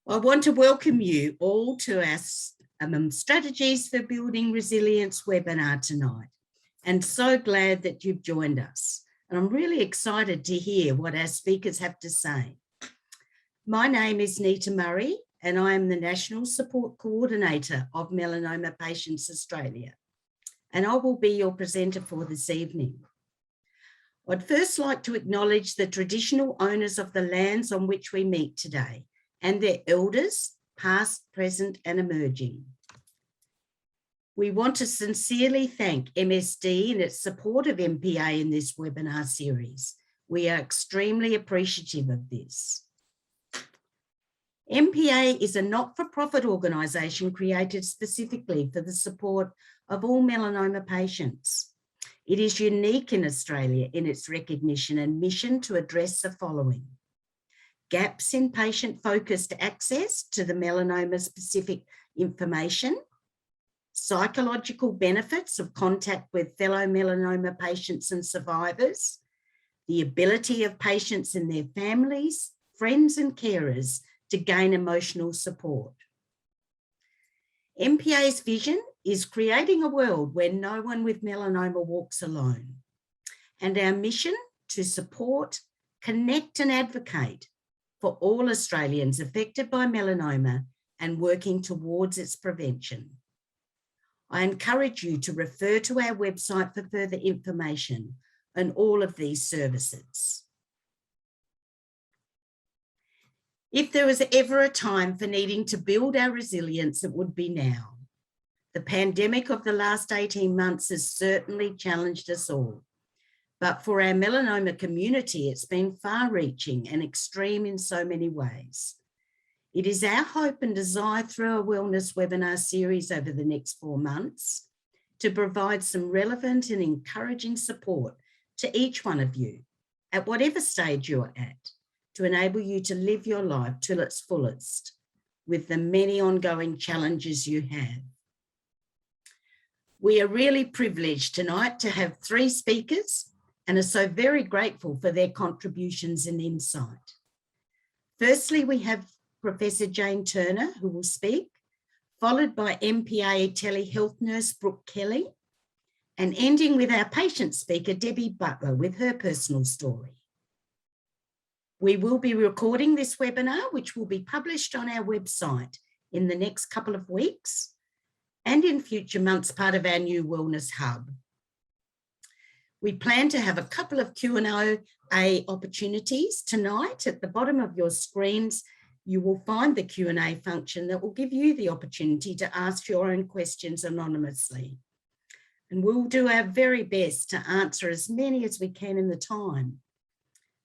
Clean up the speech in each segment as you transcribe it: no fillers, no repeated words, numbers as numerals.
I want to welcome you all to our Strategies for Building Resilience webinar tonight, and so glad that you've joined us. And I'm really excited to hear what our speakers have to say. My name is Nita Murray, and I am the National Support Coordinator of Melanoma Patients Australia, and I will be your presenter for this evening. I'd first like to acknowledge the traditional owners of the lands on which we meet today, and their elders, past, present, and emerging. We want to sincerely thank MSD and its support of MPA in this webinar series. We are extremely appreciative of this. MPA is a not-for-profit organisation created specifically for the support of all melanoma patients. It is unique in Australia in its recognition and mission to address the following: gaps in patient-focused access to the melanoma-specific information, psychological benefits of contact with fellow melanoma patients and survivors, the ability of patients and their families, friends and carers to gain emotional support. MPA's vision is creating a world where no one with melanoma walks alone, and our mission to support, connect and advocate for all Australians affected by melanoma and working towards its prevention. I encourage you to refer to our website for further information on all of these services. If there was ever a time for needing to build our resilience, it would be now. The pandemic of the last 18 months has certainly challenged us all. But for our melanoma community, it's been far-reaching and extreme in so many ways. It is our hope and desire through our wellness webinar series over the next 4 months to provide some relevant and encouraging support to each one of you at whatever stage you're at, to enable you to live your life to its fullest with the many ongoing challenges you have. We are really privileged tonight to have 3 speakers and are so very grateful for their contributions and insight. Firstly, we have Professor Jane Turner, who will speak, followed by MPA telehealth nurse Brooke Kelly, and ending with our patient speaker, Debbie Butler, with her personal story. We will be recording this webinar, which will be published on our website in the next couple of weeks and in future months, part of our new Wellness Hub. We plan to have a couple of Q&A opportunities tonight. At the bottom of your screens, you will find the Q&A function that will give you the opportunity to ask your own questions anonymously. And we'll do our very best to answer as many as we can in the time.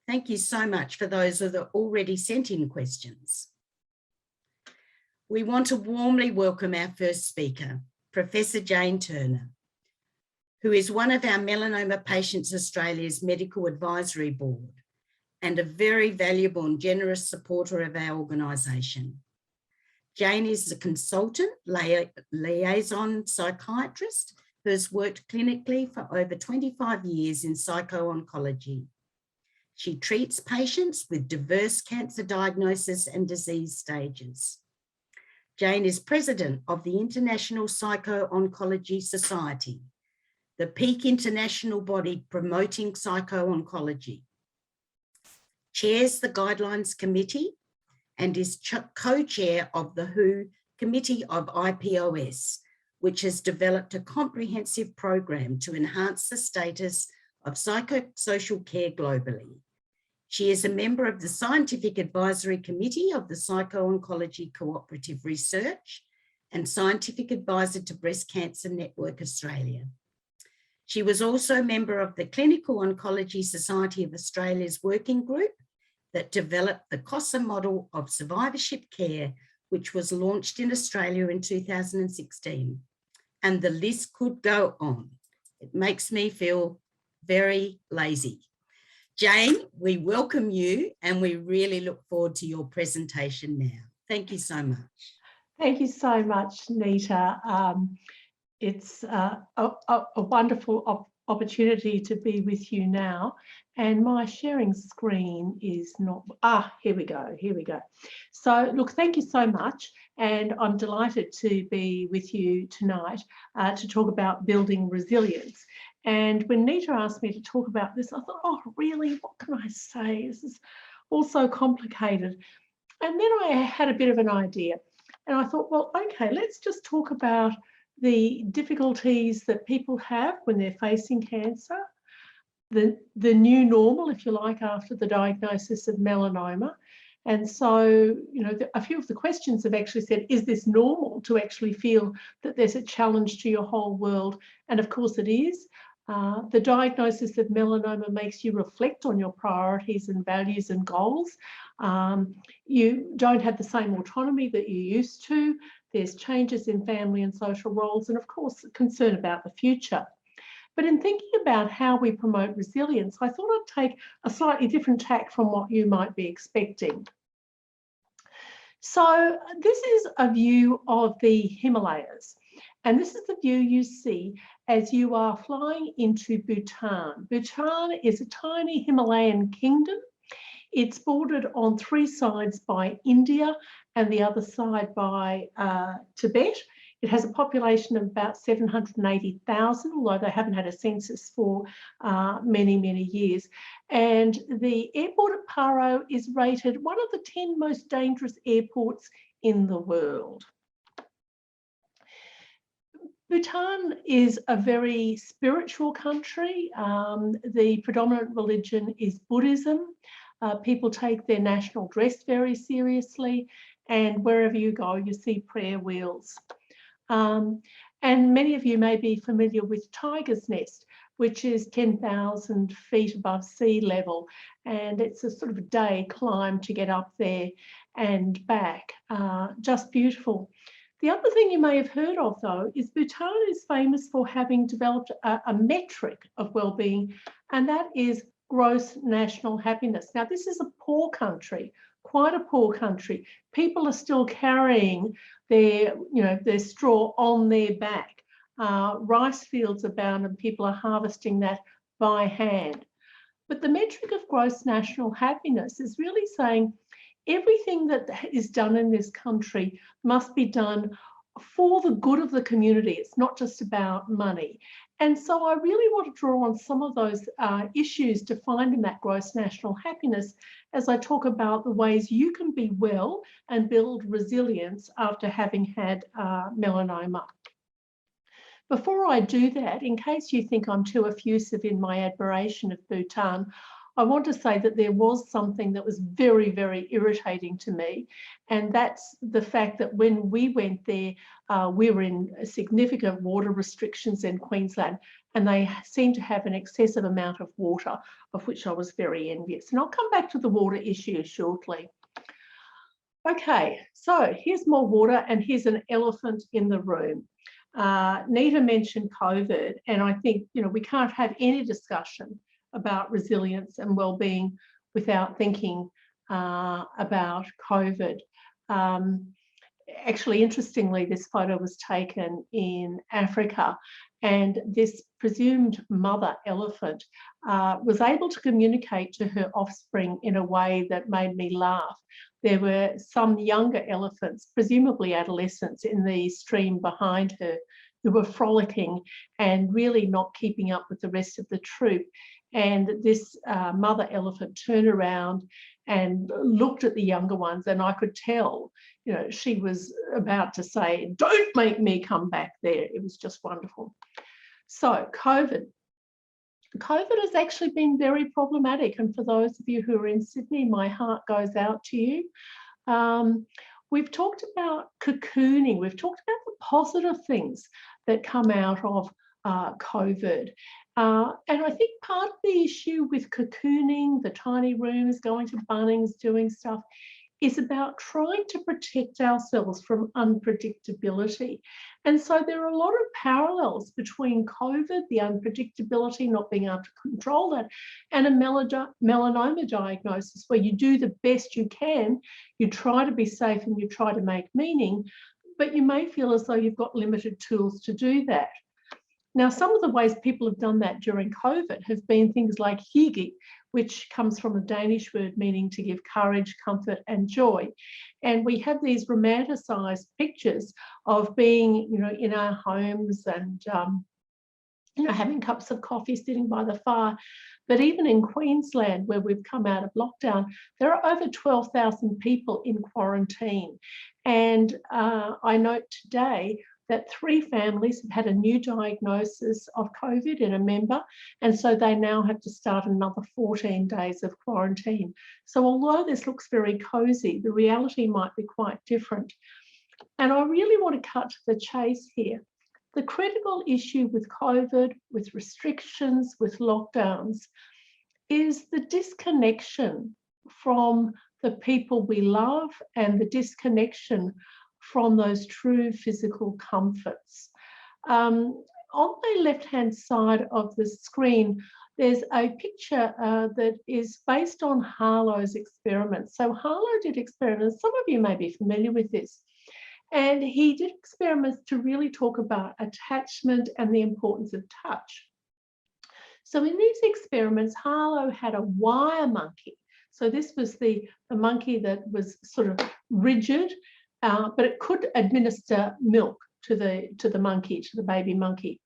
Thank you so much for those that are already sent in questions. We want to warmly welcome our first speaker, Professor Jane Turner, who is one of our Melanoma Patients Australia's Medical Advisory Board and a very valuable and generous supporter of our organisation. Jane is a consultant liaison psychiatrist who has worked clinically for over 25 years in psycho-oncology. She treats patients with diverse cancer diagnosis and disease stages. Jane is president of the International Psycho-Oncology Society, the peak international body promoting psycho-oncology, chairs the Guidelines Committee, and is co-chair of the WHO Committee of IPOS, which has developed a comprehensive program to enhance the status of psychosocial care globally. She is a member of the Scientific Advisory Committee of the Psycho-Oncology Cooperative Research and Scientific Advisor to Breast Cancer Network Australia. She was also a member of the Clinical Oncology Society of Australia's working group that developed the COSA model of survivorship care, which was launched in Australia in 2016. And the list could go on. It makes me feel very lazy. Jane, we welcome you and we really look forward to your presentation now. Thank you so much. Thank you so much, Nita. It's a wonderful opportunity to be with you now. And my sharing screen is not, here we go. So look, thank you so much. And I'm delighted to be with you tonight to talk about building resilience. And when Nita asked me to talk about this, I thought, oh, really, what can I say? This is all so complicated. And then I had a bit of an idea. And I thought, well, okay, let's just talk about the difficulties that people have when they're facing cancer, the new normal, if you like, after the diagnosis of melanoma. And so, you know, a few of the questions have actually said, is this normal to actually feel that there's a challenge to your whole world? And of course it is. The diagnosis of melanoma makes you reflect on your priorities and values and goals. You don't have the same autonomy that you used to. There's changes in family and social roles, and of course, concern about the future. But in thinking about how we promote resilience, I thought I'd take a slightly different tack from what you might be expecting. So this is a view of the Himalayas. And this is the view you see as you are flying into Bhutan. Bhutan is a tiny Himalayan kingdom. It's bordered on 3 sides by India and the other side by Tibet. It has a population of about 780,000, although they haven't had a census for many, many years. And the airport at Paro is rated one of the 10 most dangerous airports in the world. Bhutan is a very spiritual country. The predominant religion is Buddhism. People take their national dress very seriously, and wherever you go, you see prayer wheels. And many of you may be familiar with Tiger's Nest, which is 10,000 feet above sea level. And it's a sort of a day climb to get up there and back. Just beautiful. The other thing you may have heard of, though, is Bhutan is famous for having developed a metric of well-being, and that is gross national happiness. Now, this is a poor country, quite a poor country. People are still carrying their straw on their back. Rice fields abound and people are harvesting that by hand. But the metric of gross national happiness is really saying everything that is done in this country must be done for the good of the community. It's not just about money. And so I really want to draw on some of those issues defined in that gross national happiness as I talk about the ways you can be well and build resilience after having had melanoma. Before I do that, in case you think I'm too effusive in my admiration of Bhutan, I want to say that there was something that was very, very irritating to me, and that's the fact that when we went there, we were in significant water restrictions in Queensland, and they seemed to have an excessive amount of water, of which I was very envious. And I'll come back to the water issue shortly. Okay, so here's more water, and here's an elephant in the room. Nita mentioned COVID, and I think, you know, we can't have any discussion about resilience and well-being without thinking about COVID. Actually, interestingly, this photo was taken in Africa, and this presumed mother elephant was able to communicate to her offspring in a way that made me laugh. There were some younger elephants, presumably adolescents, in the stream behind her who were frolicking and really not keeping up with the rest of the troop. And this mother elephant turned around and looked at the younger ones, and I could tell, you know, she was about to say, "Don't make me come back there." It was just wonderful. So COVID has actually been very problematic, and for those of you who are in Sydney, my heart goes out to you. We've talked about cocooning. We've talked about the positive things that come out of COVID. And I think part of the issue with cocooning, the tiny rooms, going to Bunnings, doing stuff, is about trying to protect ourselves from unpredictability. And so there are a lot of parallels between COVID, the unpredictability, not being able to control that, and a melanoma diagnosis where you do the best you can, you try to be safe and you try to make meaning, but you may feel as though you've got limited tools to do that. Now, some of the ways people have done that during COVID have been things like hygge, which comes from a Danish word meaning to give courage, comfort, and joy. And we have these romanticized pictures of being, in our homes and, having cups of coffee sitting by the fire. But even in Queensland, where we've come out of lockdown, there are over 12,000 people in quarantine. And I note today that 3 families have had a new diagnosis of COVID in a member, and so they now have to start another 14 days of quarantine. So although this looks very cosy, the reality might be quite different. And I really want to cut to the chase here. The critical issue with COVID, with restrictions, with lockdowns, is the disconnection from the people we love and the disconnection from those true physical comforts. On the left-hand side of the screen, there's a picture that is based on Harlow's experiments. So Harlow did experiments, some of you may be familiar with this, and he did experiments to really talk about attachment and the importance of touch. So in these experiments, Harlow had a wire monkey. So this was the monkey that was sort of rigid, but it could administer milk to the monkey, to the baby monkey.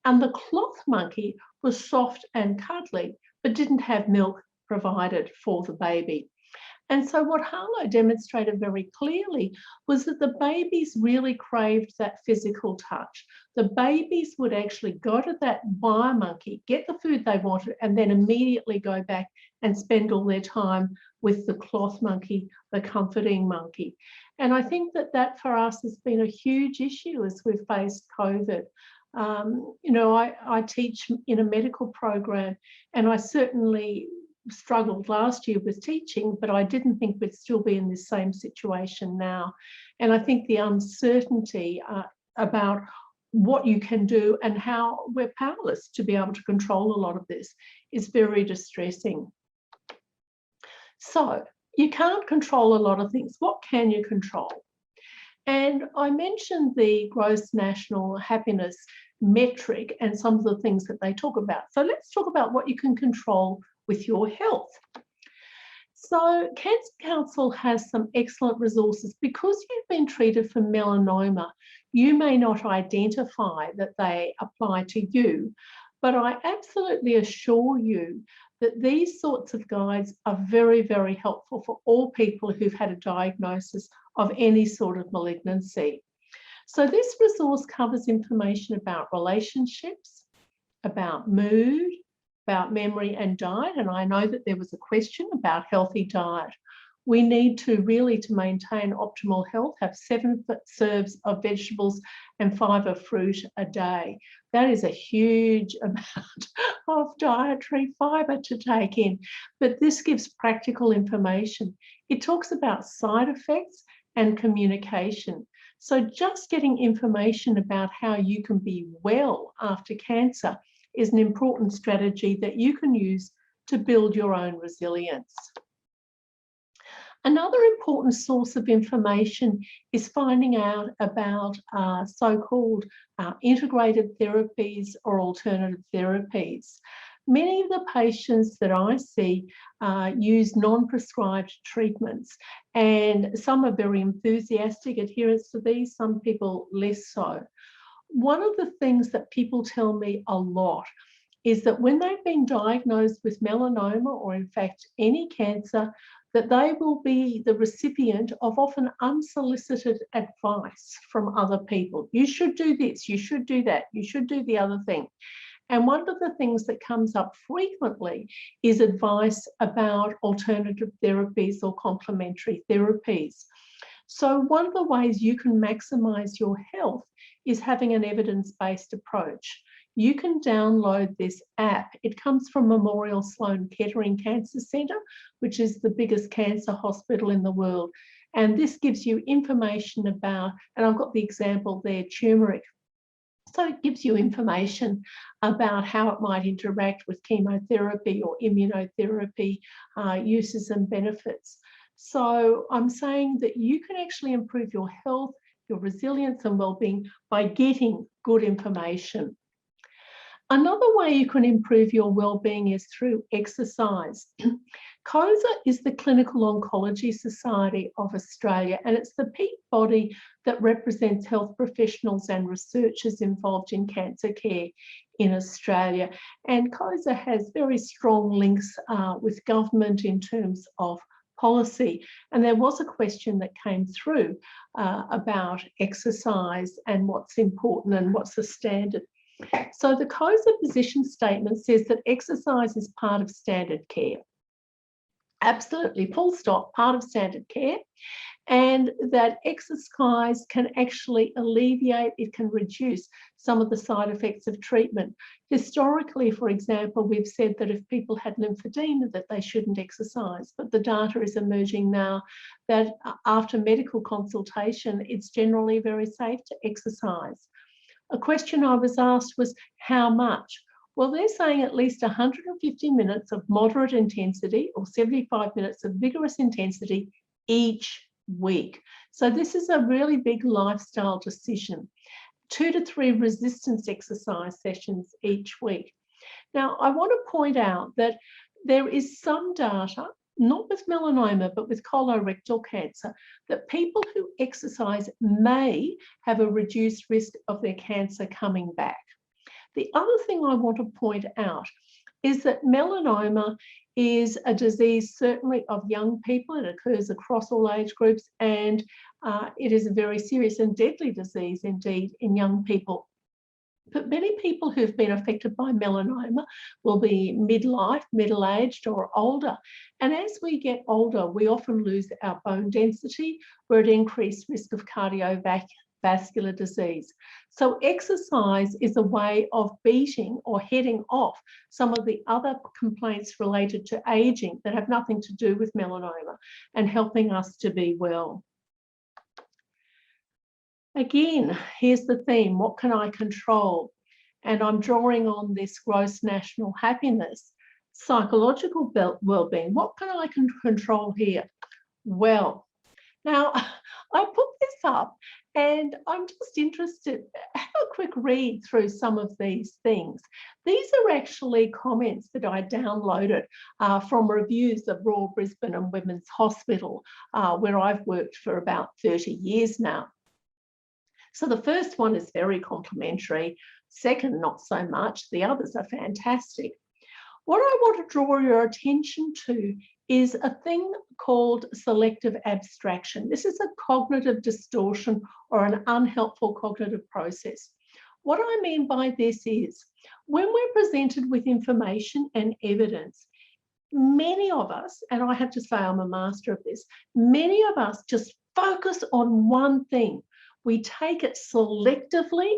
And the cloth monkey was soft and cuddly, but didn't have milk provided for the baby. And so what Harlow demonstrated very clearly was that the babies really craved that physical touch. The babies would actually go to that wire monkey, get the food they wanted, and then immediately go back and spend all their time with the cloth monkey, the comforting monkey. And I think that for us has been a huge issue as we've faced COVID. I teach in a medical program, and I certainly struggled last year with teaching, but I didn't think we'd still be in this same situation now. And I think the uncertainty about what you can do and how we're powerless to be able to control a lot of this is very distressing. So you can't control a lot of things. What can you control? And I mentioned the gross national happiness metric and some of the things that they talk about. So let's talk about what you can control with your health. So Cancer Council has some excellent resources. Because you've been treated for melanoma, you may not identify that they apply to you, but I absolutely assure you that these sorts of guides are very, very helpful for all people who've had a diagnosis of any sort of malignancy. So this resource covers information about relationships, about mood, about memory and diet. And I know that there was a question about healthy diet. We need to really, to maintain optimal health, have 7 serves of vegetables and 5 of fruit a day. That is a huge amount of dietary fibre to take in. But this gives practical information. It talks about side effects and communication. So just getting information about how you can be well after cancer is an important strategy that you can use to build your own resilience. Another important source of information is finding out about so-called integrated therapies or alternative therapies. Many of the patients that I see use non-prescribed treatments, and some are very enthusiastic adherents to these, some people less so. One of the things that people tell me a lot is that when they've been diagnosed with melanoma, or in fact any cancer, that they will be the recipient of often unsolicited advice from other people. You should do this, you should do that, you should do the other thing. And one of the things that comes up frequently is advice about alternative therapies or complementary therapies. So one of the ways you can maximise your health is having an evidence-based approach. You can download this app. It comes from Memorial Sloan Kettering Cancer Centre, which is the biggest cancer hospital in the world. And this gives you information about, and I've got the example there, turmeric. So it gives you information about how it might interact with chemotherapy or immunotherapy uses and benefits. So I'm saying that you can actually improve your health, your resilience and well-being by getting good information. Another way you can improve your well-being is through exercise. COSA is the Clinical Oncology Society of Australia, and it's the peak body that represents health professionals and researchers involved in cancer care in Australia. And COSA has very strong links with government in terms of policy. And there was a question that came through about exercise and what's important and what's the standard. So the COSA position statement says that exercise is part of standard care. Absolutely, full stop, part of standard care, and that exercise can actually alleviate, it can reduce some of the side effects of treatment. Historically, for example, we've said that if people had lymphedema that they shouldn't exercise, but the data is emerging now that after medical consultation, it's generally very safe to exercise. A question I was asked was, how much? Well, they're saying at least 150 minutes of moderate intensity or 75 minutes of vigorous intensity each week. So this is a really big lifestyle decision. 2 to 3 resistance exercise sessions each week. Now, I want to point out that there is some data, not with melanoma, but with colorectal cancer, that people who exercise may have a reduced risk of their cancer coming back. The other thing I want to point out is that melanoma is a disease certainly of young people. It occurs across all age groups, and it is a very serious and deadly disease indeed in young people. But many people who've been affected by melanoma will be midlife, middle-aged or older. And as we get older, we often lose our bone density. We're at increased risk of cardiovascular disease. So exercise is a way of beating or heading off some of the other complaints related to aging that have nothing to do with melanoma and helping us to be well. Again, here's the theme, what can I control? And I'm drawing on this gross national happiness, psychological well-being. What can I control here? Well, now I put this up and I'm just interested, have a quick read through some of these things. These are actually comments that I downloaded from reviews of Royal Brisbane and Women's Hospital, where I've worked for about 30 years now. So the first one is very complimentary, second not so much, the others are fantastic. What I want to draw your attention to is a thing called selective abstraction. This is a cognitive distortion or an unhelpful cognitive process. What I mean by this is when we're presented with information and evidence, many of us, and I have to say I'm a master of this, many of us just focus on one thing. We take it selectively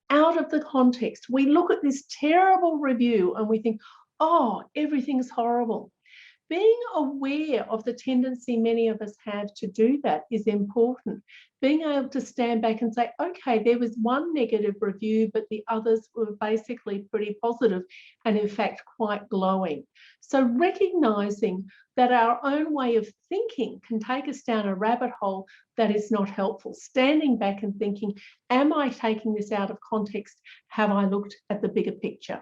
out of the context. We look at this terrible review and we think, oh, everything's horrible. Being aware of the tendency many of us have to do that is important. Being able to stand back and say, okay, there was one negative review, but the others were basically pretty positive and in fact quite glowing. So recognizing that our own way of thinking can take us down a rabbit hole that is not helpful. Standing back and thinking, am I taking this out of context? Have I looked at the bigger picture?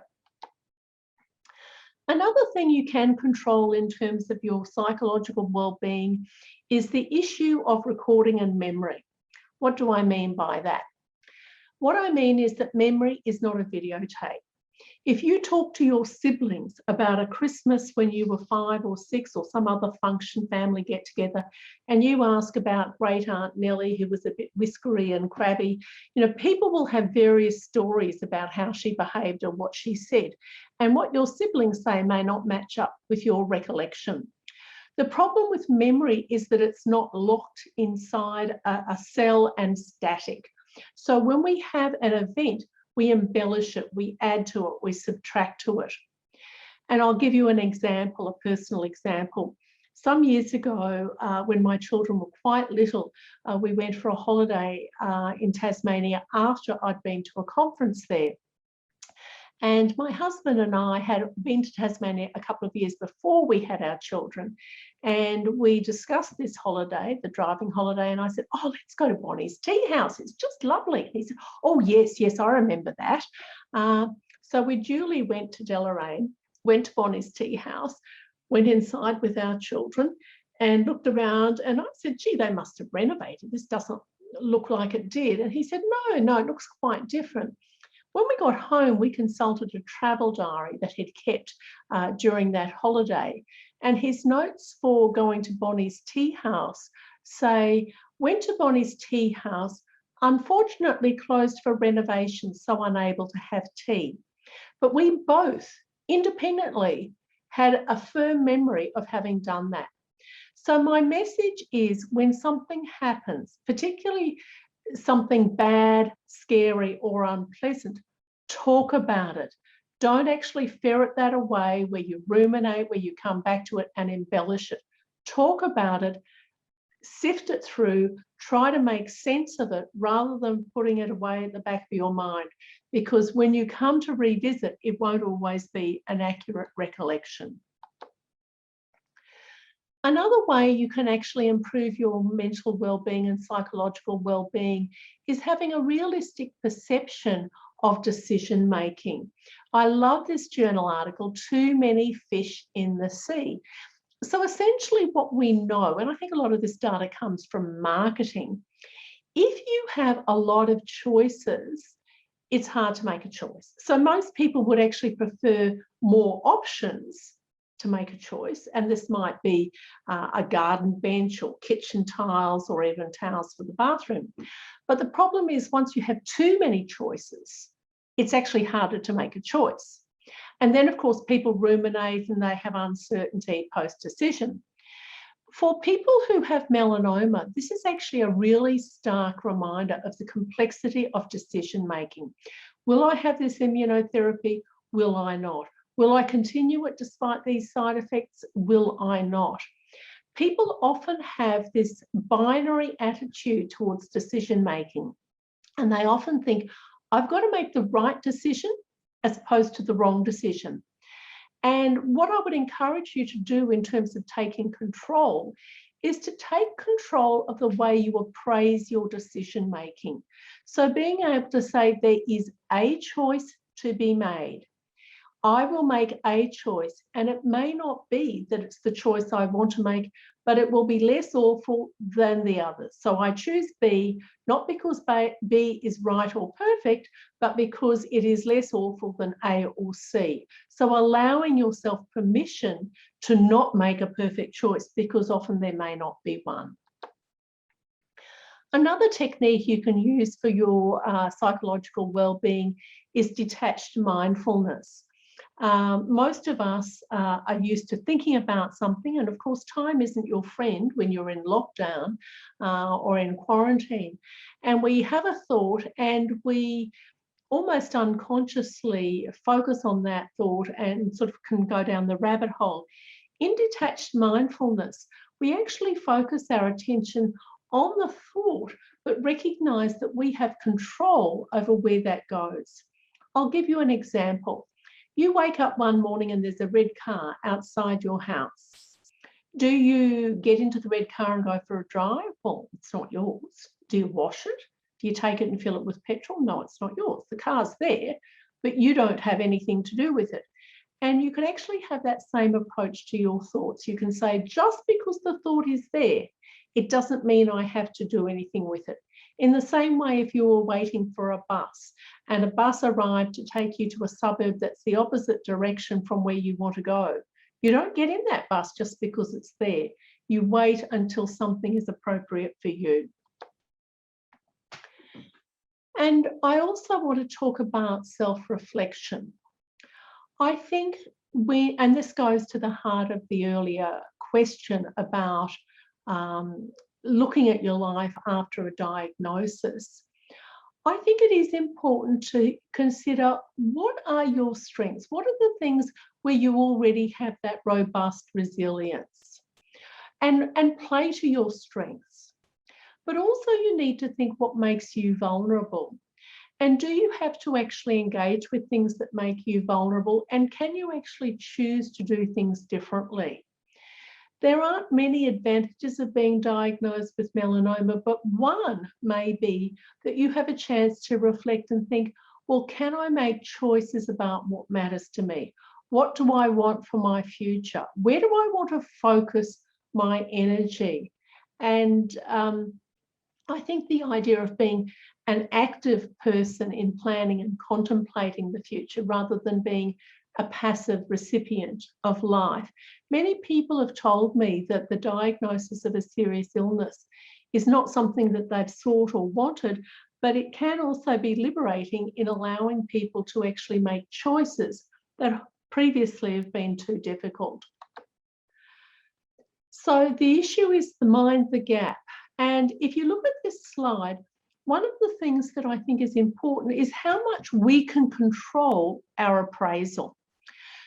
Another thing you can control in terms of your psychological well-being is the issue of recording and memory. What do I mean by that? What I mean is that memory is not a videotape. If you talk to your siblings about a Christmas when you were 5 or 6 or some other function, family get together, and you ask about great Aunt Nellie, who was a bit whiskery and crabby, you know, people will have various stories about how she behaved or what she said. And what your siblings say may not match up with your recollection. The problem with memory is that it's not locked inside a cell and static. So when we have an event, we embellish it, we add to it, we subtract to it. And I'll give you an example, a personal example. Some years ago, when my children were quite little, we went for a holiday in Tasmania after I'd been to a conference there. And my husband and I had been to Tasmania a couple of years before we had our children. And we discussed this holiday, the driving holiday, and I said, oh, let's go to Bonnie's Tea House. It's just lovely. He said, oh, yes, I remember that. So we duly went to Deloraine, went to Bonnie's Tea House, went inside with our children and looked around, and I said, gee, they must have renovated. This doesn't look like it did. And he said, no, it looks quite different. When we got home, we consulted a travel diary that he'd kept during that holiday. And his notes for going to Bonnie's Tea House say, went to Bonnie's Tea House, unfortunately closed for renovation, so unable to have tea. But we both independently had a firm memory of having done that. So my message is, when something happens, particularly something bad, scary, or unpleasant, talk about it. Don't actually ferret that away where you ruminate, where you come back to it and embellish it. Talk about it, sift it through, try to make sense of it rather than putting it away at the back of your mind. Because when you come to revisit, it won't always be an accurate recollection. Another way you can actually improve your mental well-being and psychological well-being is having a realistic perception of decision making. I love this journal article, Too Many Fish in the Sea. So essentially what we know, and I think a lot of this data comes from marketing, if you have a lot of choices, it's hard to make a choice. So most people would actually prefer more options to make a choice, and this might be a garden bench or kitchen tiles or even towels for the bathroom. But the problem is, once you have too many choices, it's actually harder to make a choice. And then, of course, people ruminate and they have uncertainty post-decision. For people who have melanoma, this is actually a really stark reminder of the complexity of decision-making. Will I have this immunotherapy? Will I not? Will I continue it despite these side effects? Will I not? People often have this binary attitude towards decision-making, and they often think, I've got to make the right decision as opposed to the wrong decision. And what I would encourage you to do in terms of taking control is to take control of the way you appraise your decision making. So being able to say there is a choice to be made. I will make a choice, and it may not be that it's the choice I want to make, but it will be less awful than the others. So I choose B, not because B is right or perfect, but because it is less awful than A or C. So allowing yourself permission to not make a perfect choice, because often there may not be one. Another technique you can use for your psychological well-being is detached mindfulness. Most of us are used to thinking about something, and of course time isn't your friend when you're in lockdown or in quarantine, and we have a thought and we almost unconsciously focus on that thought and sort of can go down the rabbit hole. In detached mindfulness, we actually focus our attention on the thought, but recognize that we have control over where that goes. I'll give you an example. You wake up one morning and there's a red car outside your house. Do you get into the red car and go for a drive? Well, it's not yours. Do you wash it? Do you take it and fill it with petrol? No, it's not yours. The car's there, but you don't have anything to do with it. And you can actually have that same approach to your thoughts. You can say, just because the thought is there, it doesn't mean I have to do anything with it. In the same way, if you were waiting for a bus and a bus arrived to take you to a suburb that's the opposite direction from where you want to go, you don't get in that bus just because it's there. You wait until something is appropriate for you. And I also want to talk about self-reflection. I think and this goes to the heart of the earlier question about looking at your life after a diagnosis. I think it is important to consider, what are your strengths? What are the things where you already have that robust resilience? And play to your strengths. But also you need to think what makes you vulnerable. And do you have to actually engage with things that make you vulnerable? And can you actually choose to do things differently? There aren't many advantages of being diagnosed with melanoma, but one may be that you have a chance to reflect and think, well, can I make choices about what matters to me? What do I want for my future? Where do I want to focus my energy? And I think the idea of being an active person in planning and contemplating the future rather than being a passive recipient of life. Many people have told me that the diagnosis of a serious illness is not something that they've sought or wanted, but it can also be liberating in allowing people to actually make choices that previously have been too difficult. So the issue is the mind the gap. And if you look at this slide, one of the things that I think is important is how much we can control our appraisal.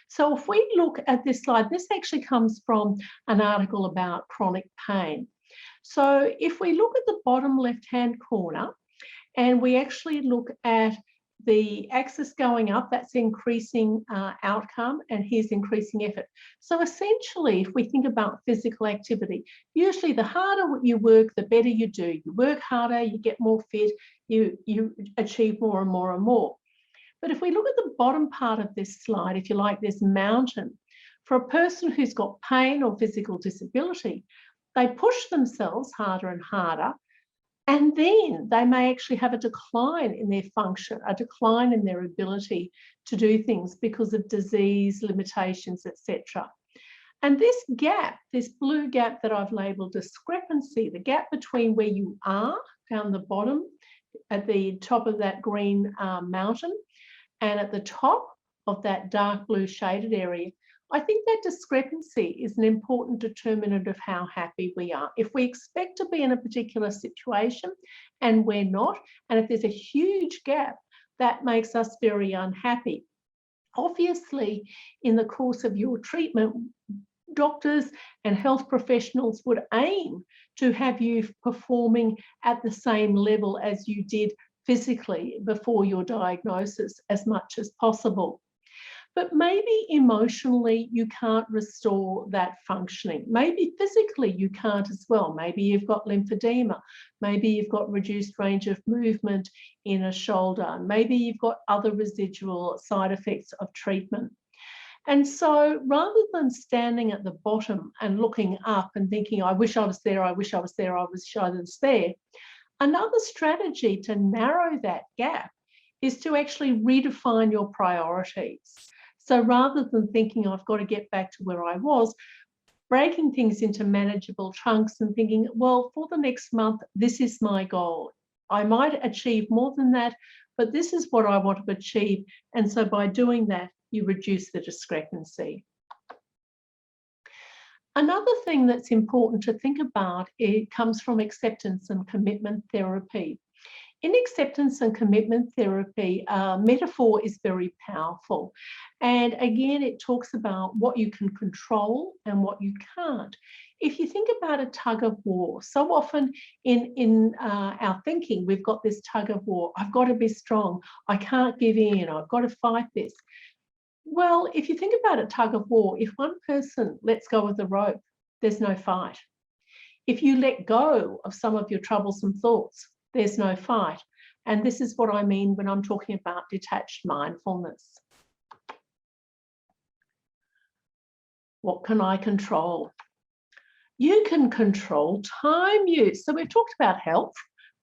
So if we look at this slide, this actually comes from an article about chronic pain. So if we look at the bottom left-hand corner and we actually look at the axis going up, that's increasing outcome, and here's increasing effort. So essentially, if we think about physical activity, usually the harder you work, the better you do. You work harder, you get more fit, you achieve more and more and more. But if we look at the bottom part of this slide, if you like, this mountain, for a person who's got pain or physical disability, they push themselves harder and harder, and then they may actually have a decline in their function, a decline in their ability to do things because of disease, limitations, etc. And this gap, this blue gap that I've labelled discrepancy, the gap between where you are down the bottom at the top of that green mountain and at the top of that dark blue shaded area, I think that discrepancy is an important determinant of how happy we are. If we expect to be in a particular situation and we're not, and if there's a huge gap, that makes us very unhappy. Obviously, in the course of your treatment, doctors and health professionals would aim to have you performing at the same level as you did physically before your diagnosis as much as possible. But maybe emotionally you can't restore that functioning. Maybe physically you can't as well. Maybe you've got lymphedema. Maybe you've got reduced range of movement in a shoulder. Maybe you've got other residual side effects of treatment. And so rather than standing at the bottom and looking up and thinking, I wish I was there, I wish I was there, I wish I was there, another strategy to narrow that gap is to actually redefine your priorities. So rather than thinking I've got to get back to where I was, breaking things into manageable chunks and thinking, well, for the next month, this is my goal. I might achieve more than that, but this is what I want to achieve. And so by doing that, you reduce the discrepancy. Another thing that's important to think about, it comes from acceptance and commitment therapy. In acceptance and commitment therapy, metaphor is very powerful. And again, it talks about what you can control and what you can't. If you think about a tug of war, so often in our thinking, we've got this tug of war. I've got to be strong. I can't give in. I've got to fight this. Well, if you think about a tug of war, if one person lets go of the rope, there's no fight. If you let go of some of your troublesome thoughts, there's no fight. And this is what I mean when I'm talking about detached mindfulness. What can I control? You can control time use. So we've talked about health.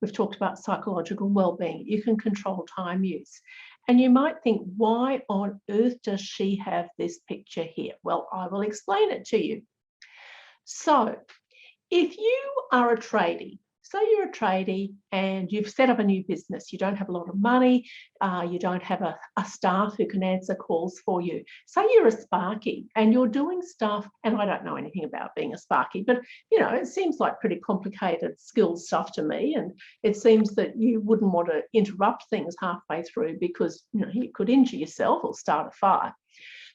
We've talked about psychological well-being. You can control time use. And you might think, why on earth does she have this picture here? Well, I will explain it to you. So if you are a tradie, so you're a tradie and you've set up a new business, you don't have a lot of money, you don't have a staff who can answer calls for you. Say you're a sparky and you're doing stuff, and I don't know anything about being a sparky, but you know, it seems like pretty complicated skills stuff to me, and it seems that you wouldn't want to interrupt things halfway through because you know you could injure yourself or start a fire.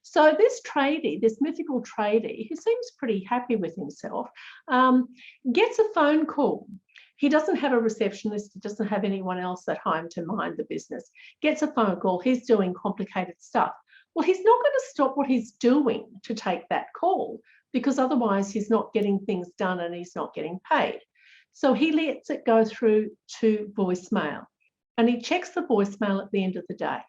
So this tradie, this mythical tradie, who seems pretty happy with himself, gets a phone call. He doesn't have a receptionist, he doesn't have anyone else at home to mind the business. Gets a phone call, he's doing complicated stuff. Well, he's not going to stop what he's doing to take that call, because otherwise he's not getting things done and he's not getting paid. So he lets it go through to voicemail. and he checks the voicemail at the end of the day.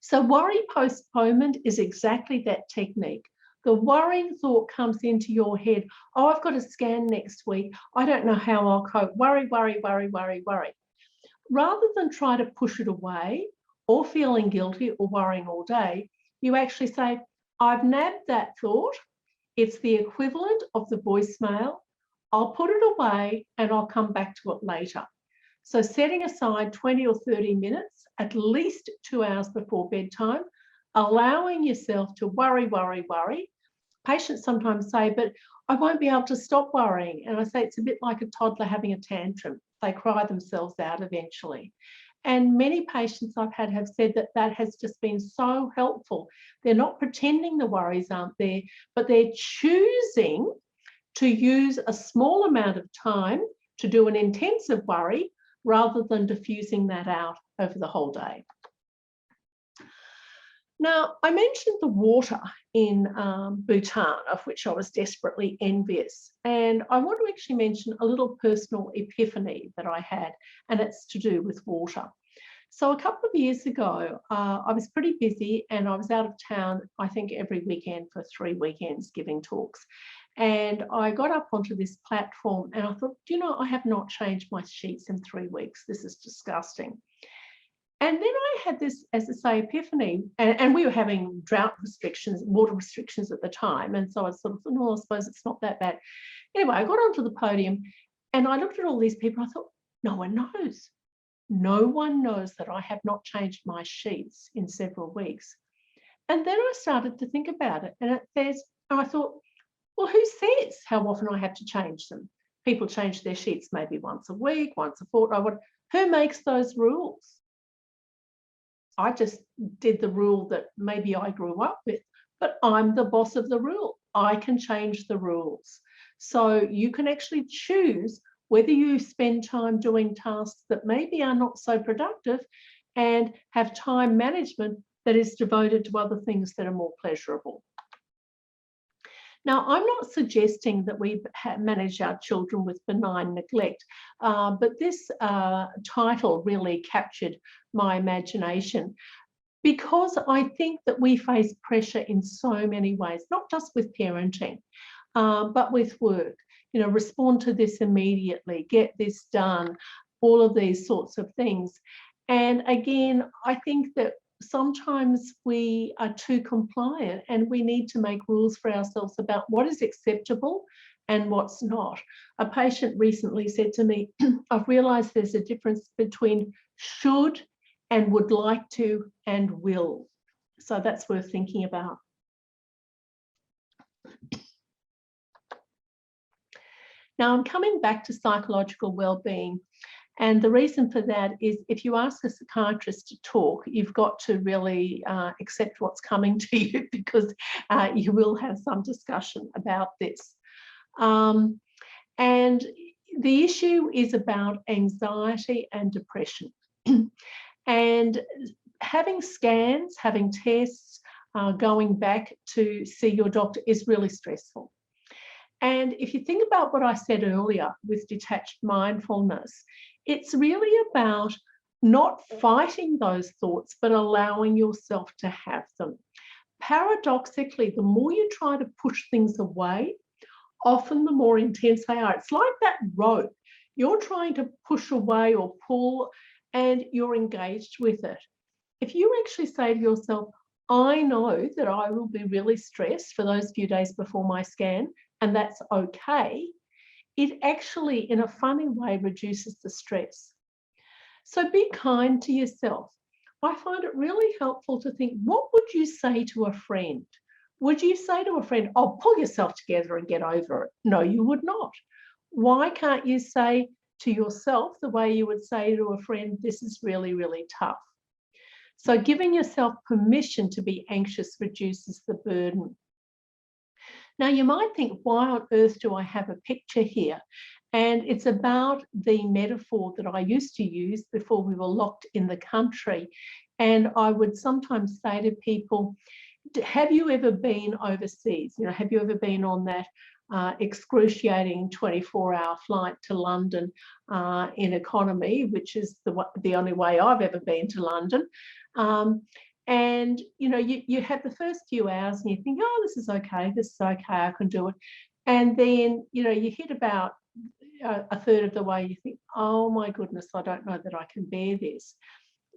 So worry postponement is exactly that technique. The worrying thought comes into your head, oh, I've got a scan next week. I don't know how I'll cope. Worry, worry, worry, worry, worry. Rather than try to push it away or feeling guilty or worrying all day, you actually say, I've nabbed that thought. It's the equivalent of the voicemail. I'll put it away and I'll come back to it later. So setting aside 20 or 30 minutes, at least 2 hours before bedtime, allowing yourself to worry, worry, worry. Patients sometimes say, but I won't be able to stop worrying. And I say it's a bit like a toddler having a tantrum. They cry themselves out eventually. And many patients I've had have said that that has just been so helpful. They're not pretending the worries aren't there, but they're choosing to use a small amount of time to do an intensive worry rather than diffusing that out over the whole day. Now, I mentioned the water in Bhutan, of which I was desperately envious. And I want to actually mention a little personal epiphany that I had, and it's to do with water. So a couple of years ago, I was pretty busy and I was out of town, I think every weekend for 3 weekends giving talks. And I got up onto this platform and I thought, do you know, I have not changed my sheets in 3 weeks. This is disgusting. And then I had this, as I say, epiphany, and we were having drought restrictions, water restrictions at the time. And so I sort of thought, well, I suppose it's not that bad. Anyway, I got onto the podium and I looked at all these people. I thought, no one knows. No one knows that I have not changed my sheets in several weeks. And then I started to think about it. And I thought, well, who says how often I have to change them? People change their sheets maybe once a week, once a fortnight. Who makes those rules? I just did the rule that maybe I grew up with, but I'm the boss of the rule. I can change the rules. So you can actually choose whether you spend time doing tasks that maybe are not so productive and have time management that is devoted to other things that are more pleasurable. Now, I'm not suggesting that we manage our children with benign neglect, but this title really captured my imagination because I think that we face pressure in so many ways, not just with parenting, but with work. You know, respond to this immediately, get this done, all of these sorts of things. And again, I think that sometimes we are too compliant and we need to make rules for ourselves about what is acceptable and what's not. A patient recently said to me, I've realized there's a difference between should and would like to and will. So that's worth thinking about. Now I'm coming back to psychological well-being. And the reason for that is if you ask a psychiatrist to talk, you've got to really accept what's coming to you because you will have some discussion about this. And the issue is about anxiety and depression. And having scans, having tests, going back to see your doctor is really stressful. And if you think about what I said earlier with detached mindfulness, it's really about not fighting those thoughts, but allowing yourself to have them. Paradoxically, the more you try to push things away, often the more intense they are. It's like that rope. You're trying to push away or pull, and you're engaged with it. If you actually say to yourself, I know that I will be really stressed for those few days before my scan, and that's okay, it actually, in a funny way, reduces the stress. So be kind to yourself. I find it really helpful to think, what would you say to a friend? Would you say to a friend, oh, pull yourself together and get over it? No, you would not. Why can't you say to yourself the way you would say to a friend, this is really, really tough? So giving yourself permission to be anxious reduces the burden. Now, you might think, why on earth do I have a picture here? And it's about the metaphor that I used to use before we were locked in the country. And I would sometimes say to people, have you ever been overseas? You know, have you ever been on that excruciating 24-hour flight to London in economy, which is the only way I've ever been to London. And, you know, you have the first few hours and you think, oh, this is okay, I can do it. And then, you know, you hit about a third of the way, you think, oh my goodness, I don't know that I can bear this.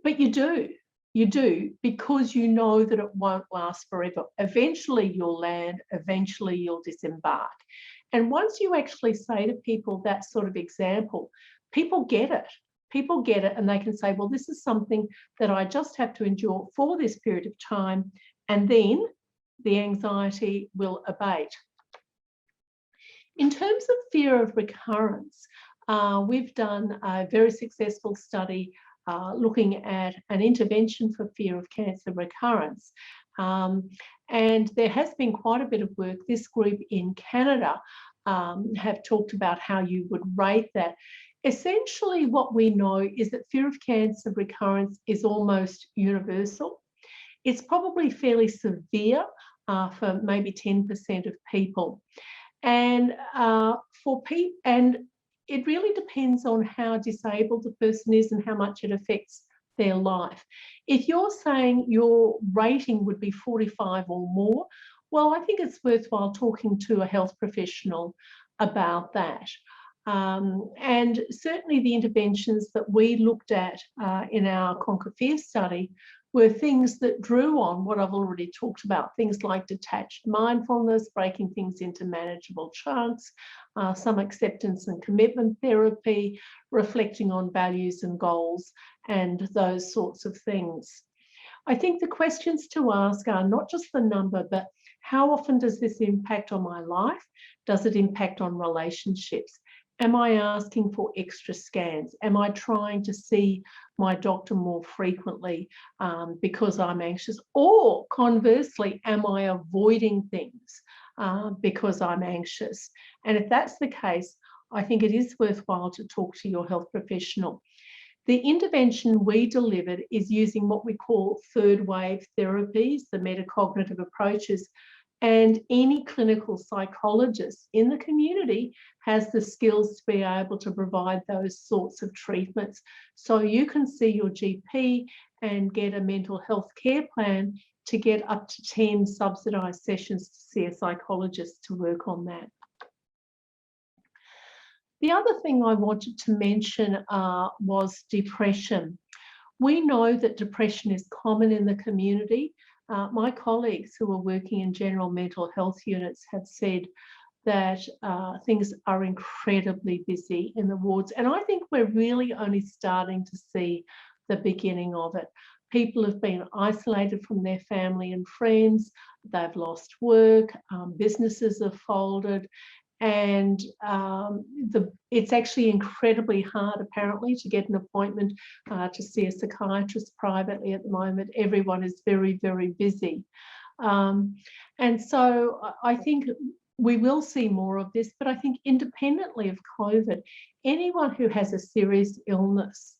But you do, because you know that it won't last forever. Eventually you'll land, eventually you'll disembark. And once you actually say to people that sort of example, people get it. People get it and they can say, well, this is something that I just have to endure for this period of time, and then the anxiety will abate. In terms of fear of recurrence, we've done a very successful study looking at an intervention for fear of cancer recurrence. And there has been quite a bit of work. This group in Canada have talked about how you would rate that. Essentially, what we know is that fear of cancer recurrence is almost universal. It's probably fairly severe for maybe 10% of people. And and it really depends on how disabled the person is and how much it affects their life. If you're saying your rating would be 45 or more, well, I think it's worthwhile talking to a health professional about that. And certainly the interventions that we looked at in our Conquer Fear study were things that drew on what I've already talked about, things like detached mindfulness, breaking things into manageable chunks, some acceptance and commitment therapy, reflecting on values and goals, and those sorts of things. I think the questions to ask are not just the number, but how often does this impact on my life? Does it impact on relationships? Am I asking for extra scans? Am I trying to see my doctor more frequently because I'm anxious? Or conversely, am I avoiding things because I'm anxious? And if that's the case, I think it is worthwhile to talk to your health professional. The intervention we delivered is using what we call third wave therapies, the metacognitive approaches, and any clinical psychologist in the community has the skills to be able to provide those sorts of treatments. So you can see your GP and get a mental health care plan to get up to 10 subsidised sessions to see a psychologist to work on that. The other thing I wanted to mention was depression. We know that depression is common in the community. My colleagues who are working in general mental health units have said that things are incredibly busy in the wards. And I think we're really only starting to see the beginning of it. People have been isolated from their family and friends. They've lost work. Businesses have folded. And it's actually incredibly hard, apparently, to get an appointment to see a psychiatrist privately at the moment. Everyone is very, very busy. And so I think we will see more of this, but I think independently of COVID, anyone who has a serious illness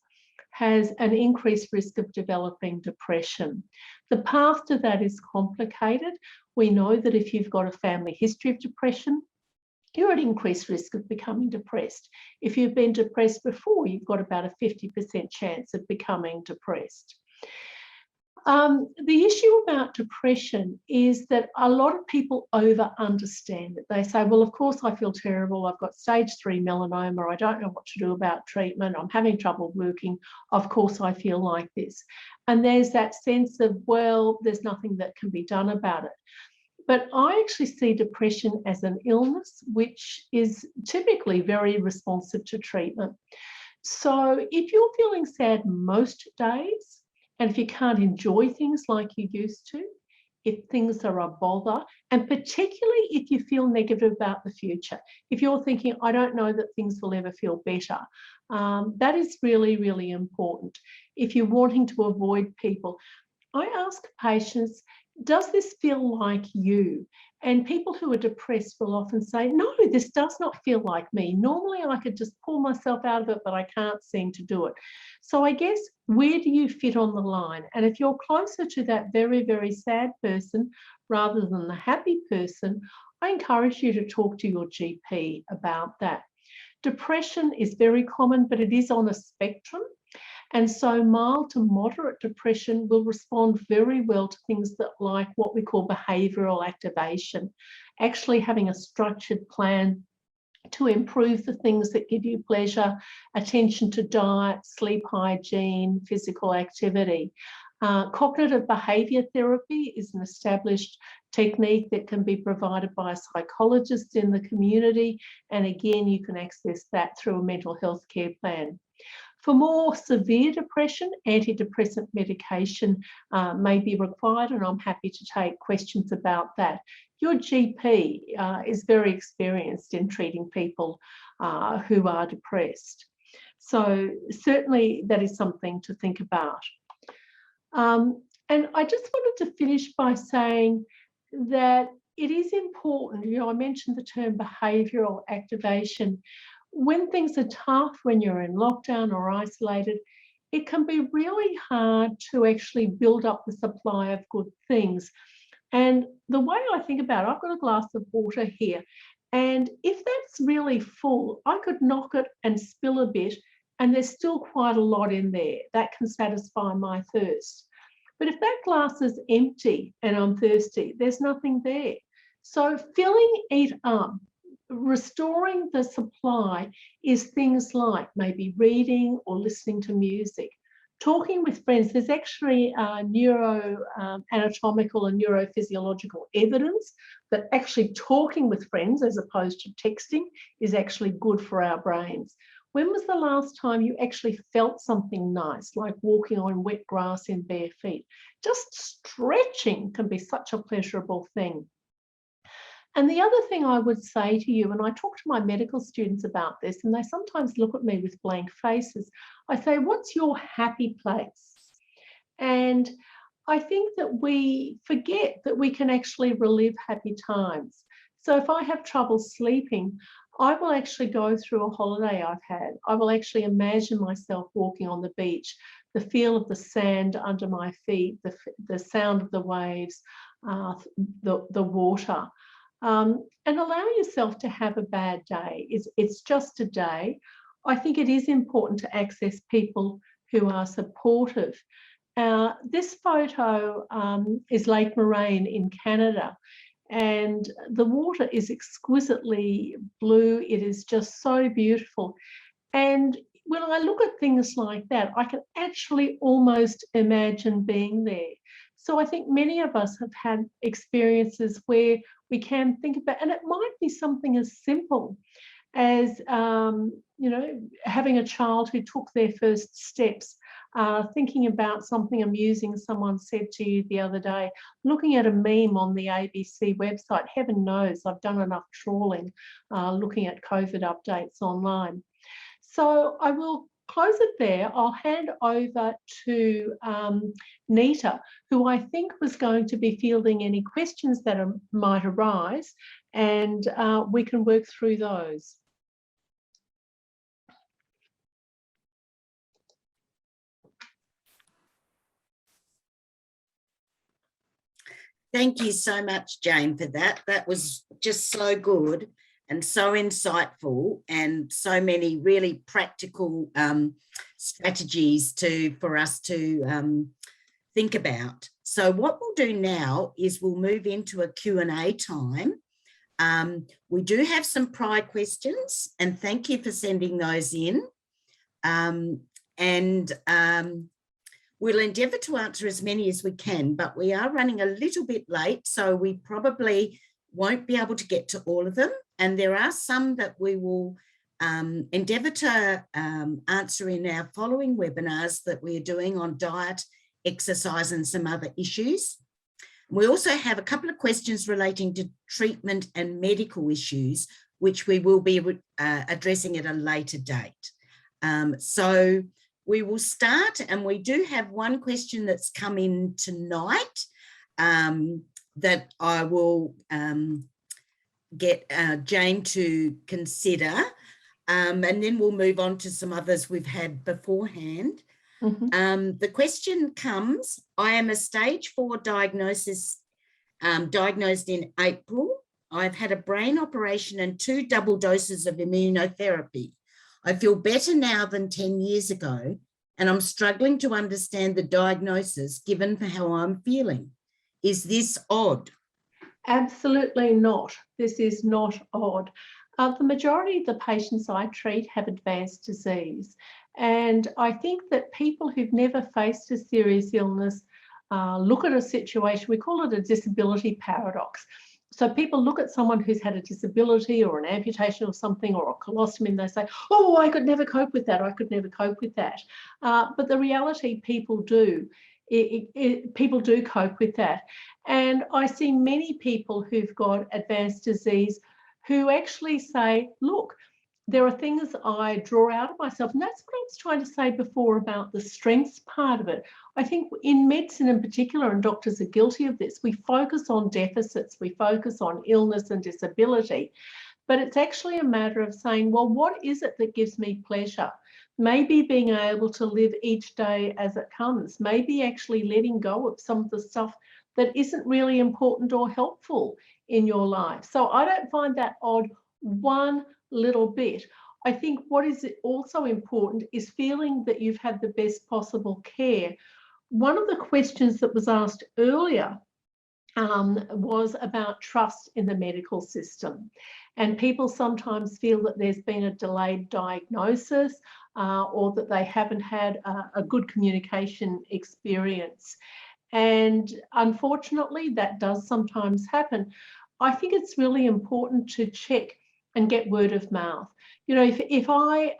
has an increased risk of developing depression. The path to that is complicated. We know that if you've got a family history of depression, you're at increased risk of becoming depressed. If you've been depressed before, you've got about a 50% chance of becoming depressed. The issue about depression is that a lot of people over-understand it. They say, well, of course I feel terrible. I've got stage 3 melanoma. I don't know what to do about treatment. I'm having trouble working. Of course I feel like this. And there's that sense of, well, there's nothing that can be done about it. But I actually see depression as an illness, which is typically very responsive to treatment. So if you're feeling sad most days, and if you can't enjoy things like you used to, if things are a bother, and particularly if you feel negative about the future, if you're thinking, I don't know that things will ever feel better, that is really, really important. If you're wanting to avoid people, I ask patients, does this feel like you? And people who are depressed will often say, no, this does not feel like me. Normally I could just pull myself out of it, but I can't seem to do it. So I guess, where do you fit on the line? And if you're closer to that very, very sad person rather than the happy person, I encourage you to talk to your GP about that. Depression is very common, but it is on a spectrum. And so mild to moderate depression will respond very well to things that like what we call behavioural activation, actually having a structured plan to improve the things that give you pleasure, attention to diet, sleep hygiene, physical activity. Cognitive behaviour therapy is an established technique that can be provided by a psychologist in the community. And again, you can access that through a mental health care plan. For more severe depression, antidepressant medication may be required, and I'm happy to take questions about that. Your GP is very experienced in treating people who are depressed. So certainly that is something to think about. And I just wanted to finish by saying that it is important, I mentioned the term behavioural activation. When things are tough, when you're in lockdown or isolated, it can be really hard to actually build up the supply of good things. And the way I think about it, I've got a glass of water here, and if that's really full, I could knock it and spill a bit, and there's still quite a lot in there. That can satisfy my thirst. But if that glass is empty and I'm thirsty, there's nothing there. So filling it up, restoring the supply, is things like maybe reading or listening to music, talking with friends. There's actually neuroanatomical and neurophysiological evidence that actually talking with friends as opposed to texting is actually good for our brains. When was the last time you actually felt something nice, like walking on wet grass in bare feet? Just stretching can be such a pleasurable thing. And the other thing I would say to you, and I talk to my medical students about this, and they sometimes look at me with blank faces, I say, what's your happy place? And I think that we forget that we can actually relive happy times. So if I have trouble sleeping, I will actually go through a holiday I've had. I will actually imagine myself walking on the beach, the feel of the sand under my feet, the sound of the waves, the water. And allow yourself to have a bad day. It's just a day. I think it is important to access people who are supportive. This photo is Lake Moraine in Canada, and the water is exquisitely blue. It is just so beautiful. And when I look at things like that, I can actually almost imagine being there. So I think many of us have had experiences where we can think about, and it might be something as simple as, having a child who took their first steps, thinking about something amusing someone said to you the other day, looking at a meme on the ABC website. Heaven knows I've done enough trawling looking at COVID updates online. So I will close it there. I'll hand over to Nita, who I think was going to be fielding any questions that might arise, and we can work through those. Thank you so much, Jane, for that. That was just so good and so insightful, and so many really practical strategies for us to think about. So what we'll do now is we'll move into a Q&A time. We do have some prior questions, and thank you for sending those in. We'll endeavour to answer as many as we can, but we are running a little bit late, so we probably won't be able to get to all of them. And there are some that we will endeavour to answer in our following webinars that we're doing on diet, exercise, and some other issues. We also have a couple of questions relating to treatment and medical issues, which we will be addressing at a later date. So we will start, and we do have one question that's come in tonight that I will get Jane to consider, and then we'll move on to some others we've had beforehand. Mm-hmm. The question comes, I am a stage 4 diagnosis, diagnosed in April I've had a brain operation and 2 double doses of immunotherapy. I feel better now than 10 years ago, and I'm struggling to understand the diagnosis given for how I'm feeling. Is this odd? Absolutely not. This is not odd. The majority of the patients I treat have advanced disease. And I think that people who've never faced a serious illness look at a situation, we call it a disability paradox. So people look at someone who's had a disability or an amputation or something or a colostomy and they say, oh, I could never cope with that. I could never cope with that. But the reality, people do. People do cope with that. And I see many people who've got advanced disease who actually say, look, there are things I draw out of myself. And that's what I was trying to say before about the strengths part of it. I think in medicine in particular, and doctors are guilty of this, we focus on deficits, we focus on illness and disability, but it's actually a matter of saying, well, what is it that gives me pleasure? Maybe being able to live each day as it comes, maybe actually letting go of some of the stuff that isn't really important or helpful in your life. So I don't find that odd one little bit. I think what is also important is feeling that you've had the best possible care. One of the questions that was asked earlier was about trust in the medical system. And people sometimes feel that there's been a delayed diagnosis or that they haven't had a good communication experience. And unfortunately, that does sometimes happen. I think it's really important to check and get word of mouth. You know, if I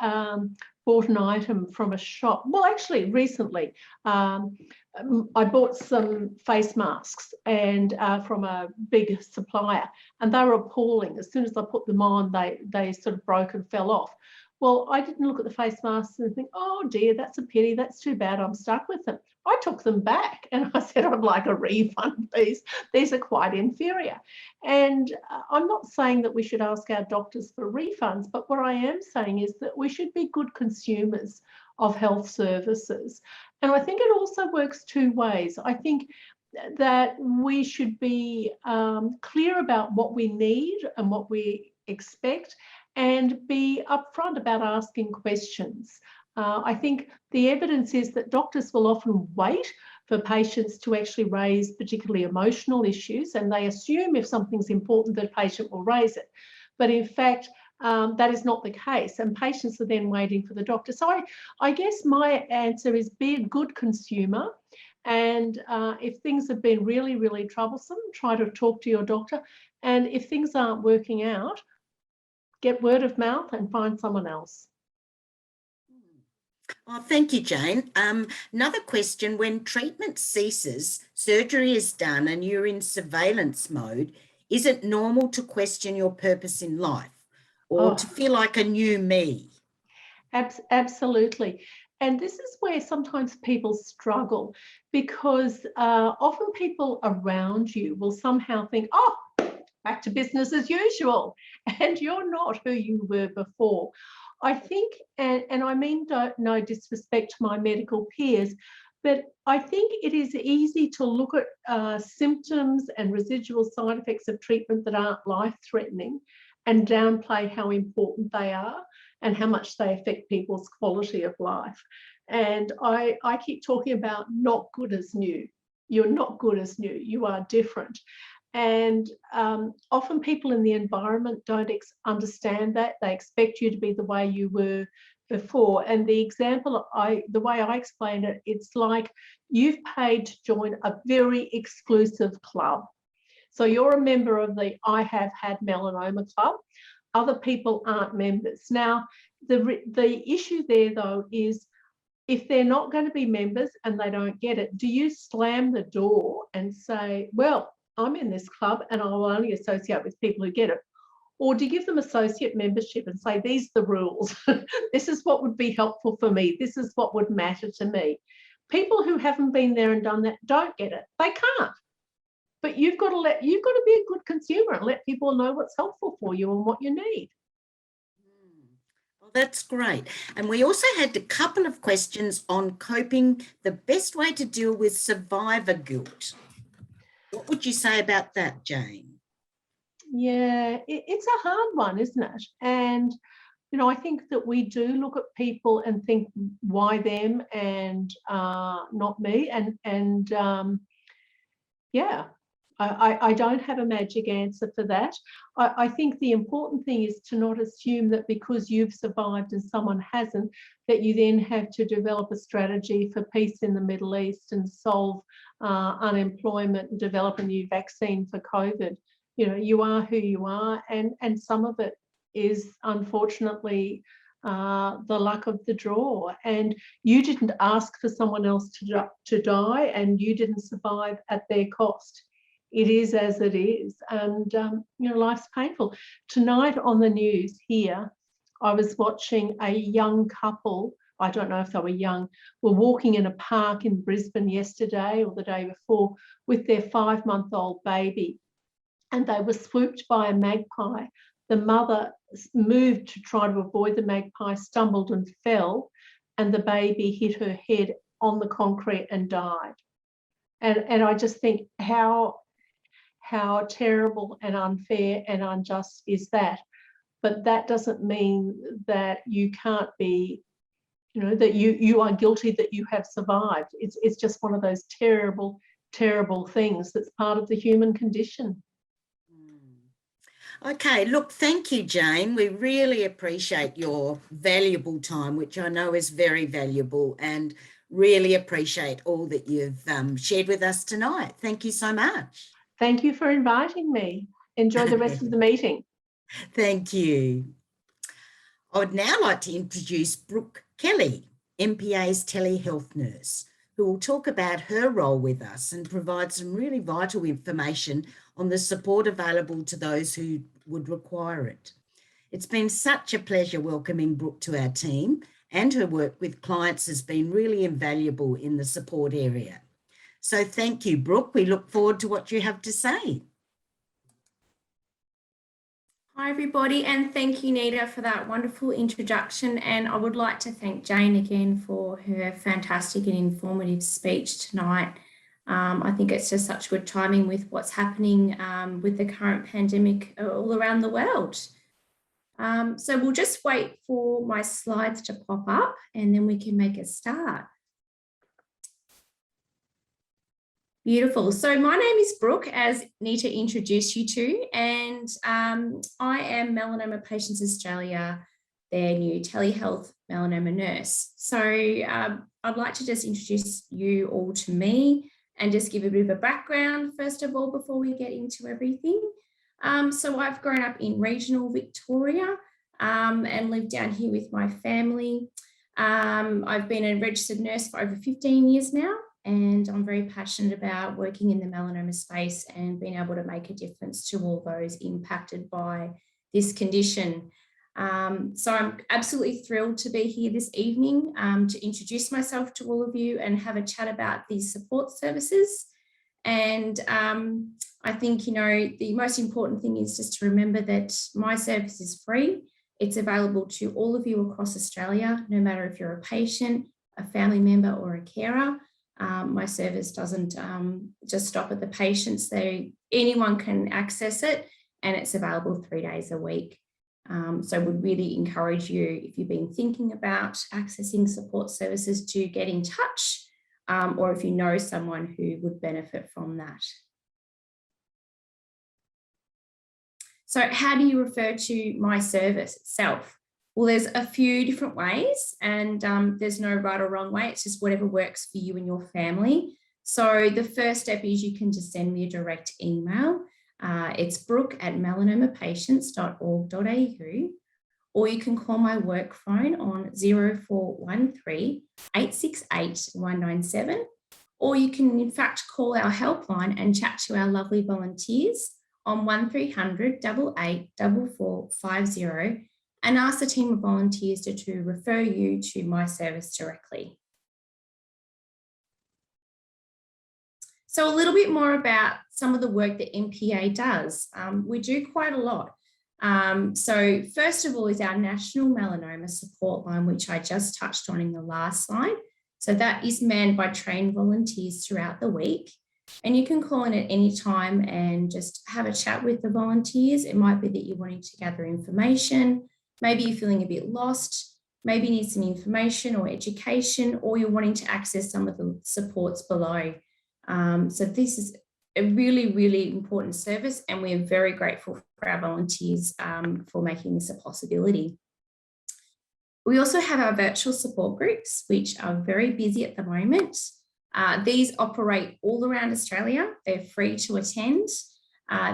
bought an item from a shop, well, actually recently, I bought some face masks and from a big supplier, and they were appalling. As soon as I put them on, they sort of broke and fell off. Well, I didn't look at the face masks and think, oh dear, that's a pity, that's too bad, I'm stuck with them. I took them back and I said, I'd like a refund, please. These are quite inferior. And I'm not saying that we should ask our doctors for refunds, but what I am saying is that we should be good consumers of health services. And I think it also works 2 ways. I think that we should be clear about what we need and what we expect, and be upfront about asking questions. I think the evidence is that doctors will often wait for patients to actually raise particularly emotional issues, and they assume if something's important, the patient will raise it. But in fact, that is not the case, and patients are then waiting for the doctor. So I guess my answer is be a good consumer, and if things have been really, really troublesome, try to talk to your doctor, and if things aren't working out, get word of mouth and find someone else. Oh, thank you, Jane. Another question, when treatment ceases, surgery is done and you're in surveillance mode, is it normal to question your purpose in life or to feel like a new me? Absolutely. And this is where sometimes people struggle, because often people around you will somehow think, oh, back to business as usual, and you're not who you were before. I think, and I mean no disrespect to my medical peers, but I think it is easy to look at symptoms and residual side effects of treatment that aren't life-threatening and downplay how important they are and how much they affect people's quality of life. And I keep talking about not good as new. You're not good as new, you are different. And often people in the environment don't understand that. They expect you to be the way you were before. And the example, the way I explain it, it's like you've paid to join a very exclusive club. So you're a member of the I Have Had Melanoma Club. Other people aren't members. Now, the issue there, though, is if they're not going to be members and they don't get it, do you slam the door and say, well, I'm in this club and I'll only associate with people who get it? Or do you give them associate membership and say, these are the rules. This is what would be helpful for me. This is what would matter to me. People who haven't been there and done that don't get it. They can't. But you've got to be a good consumer and let people know what's helpful for you and what you need. Well, that's great. And we also had a couple of questions on coping, the best way to deal with survivor guilt. What would you say about that, Jane? Yeah, it's a hard one, isn't it? And, you know, I think that we do look at people and think, why them and not me? Yeah, I don't have a magic answer for that. I think the important thing is to not assume that because you've survived and someone hasn't, that you then have to develop a strategy for peace in the Middle East and solve unemployment and develop a new vaccine for COVID. You know, you are who you are, and some of it is unfortunately the luck of the draw. And you didn't ask for someone else to die, and you didn't survive at their cost. It is as it is, and you know, life's painful. Tonight on the news here, I was watching a young couple, I don't know if they were young, were walking in a park in Brisbane yesterday or the day before with their 5-month-old baby, and they were swooped by a magpie. The mother moved to try to avoid the magpie, stumbled and fell, and the baby hit her head on the concrete and died. And I just think, how terrible and unfair and unjust is that? But that doesn't mean that you can't be, you know, that you are guilty, that you have survived. It's just one of those terrible, terrible things that's part of the human condition. Okay, look, thank you, Jane. We really appreciate your valuable time, which I know is very valuable, and really appreciate all that you've shared with us tonight. Thank you so much. Thank you for inviting me. Enjoy the rest of the meeting. Thank you. I would now like to introduce Brooke Kelly, MPA's telehealth nurse, who will talk about her role with us and provide some really vital information on the support available to those who would require it. It's been such a pleasure welcoming Brooke to our team, and her work with clients has been really invaluable in the support area. So thank you, Brooke. We look forward to what you have to say. Hi everybody, and thank you, Nita, for that wonderful introduction. And I would like to thank Jane again for her fantastic and informative speech tonight. I think it's just such good timing with what's happening with the current pandemic all around the world. So we'll just wait for my slides to pop up and then we can make a start. Beautiful. So my name is Brooke, as Nita introduced you to, and I am Melanoma Patients Australia, their new telehealth melanoma nurse. So I'd like to just introduce you all to me and just give a bit of a background, first of all, before we get into everything. So I've grown up in regional Victoria and lived down here with my family. I've been a registered nurse for over 15 years now. And I'm very passionate about working in the melanoma space and being able to make a difference to all those impacted by this condition. So I'm absolutely thrilled to be here this evening to introduce myself to all of you and have a chat about these support services. And I think, you know, the most important thing is just to remember that my service is free. It's available to all of you across Australia, no matter if you're a patient, a family member or a carer. My service doesn't just stop at the patients, so anyone can access it, and it's available 3 days a week. So I would really encourage you, if you've been thinking about accessing support services, to get in touch, or if you know someone who would benefit from that. So how do you refer to my service itself? Well, there's a few different ways, and there's no right or wrong way. It's just whatever works for you and your family. So the first step is you can just send me a direct email. It's brooke@melanomapatients.org.au, or you can call my work phone on 0413 868 197, or you can in fact call our helpline and chat to our lovely volunteers on 1300 88 4450 and ask the team of volunteers to refer you to my service directly. So a little bit more about some of the work that MPA does. We do quite a lot. So first of all is our National Melanoma Support Line, which I just touched on in the last slide. So that is manned by trained volunteers throughout the week. And you can call in at any time and just have a chat with the volunteers. It might be that you're wanting to gather information. Maybe you're feeling a bit lost. Maybe you need some information or education, or you're wanting to access some of the supports below. So this is a really, really important service, and we're very grateful for our volunteers for making this a possibility. We also have our virtual support groups, which are very busy at the moment. These operate all around Australia. They're free to attend.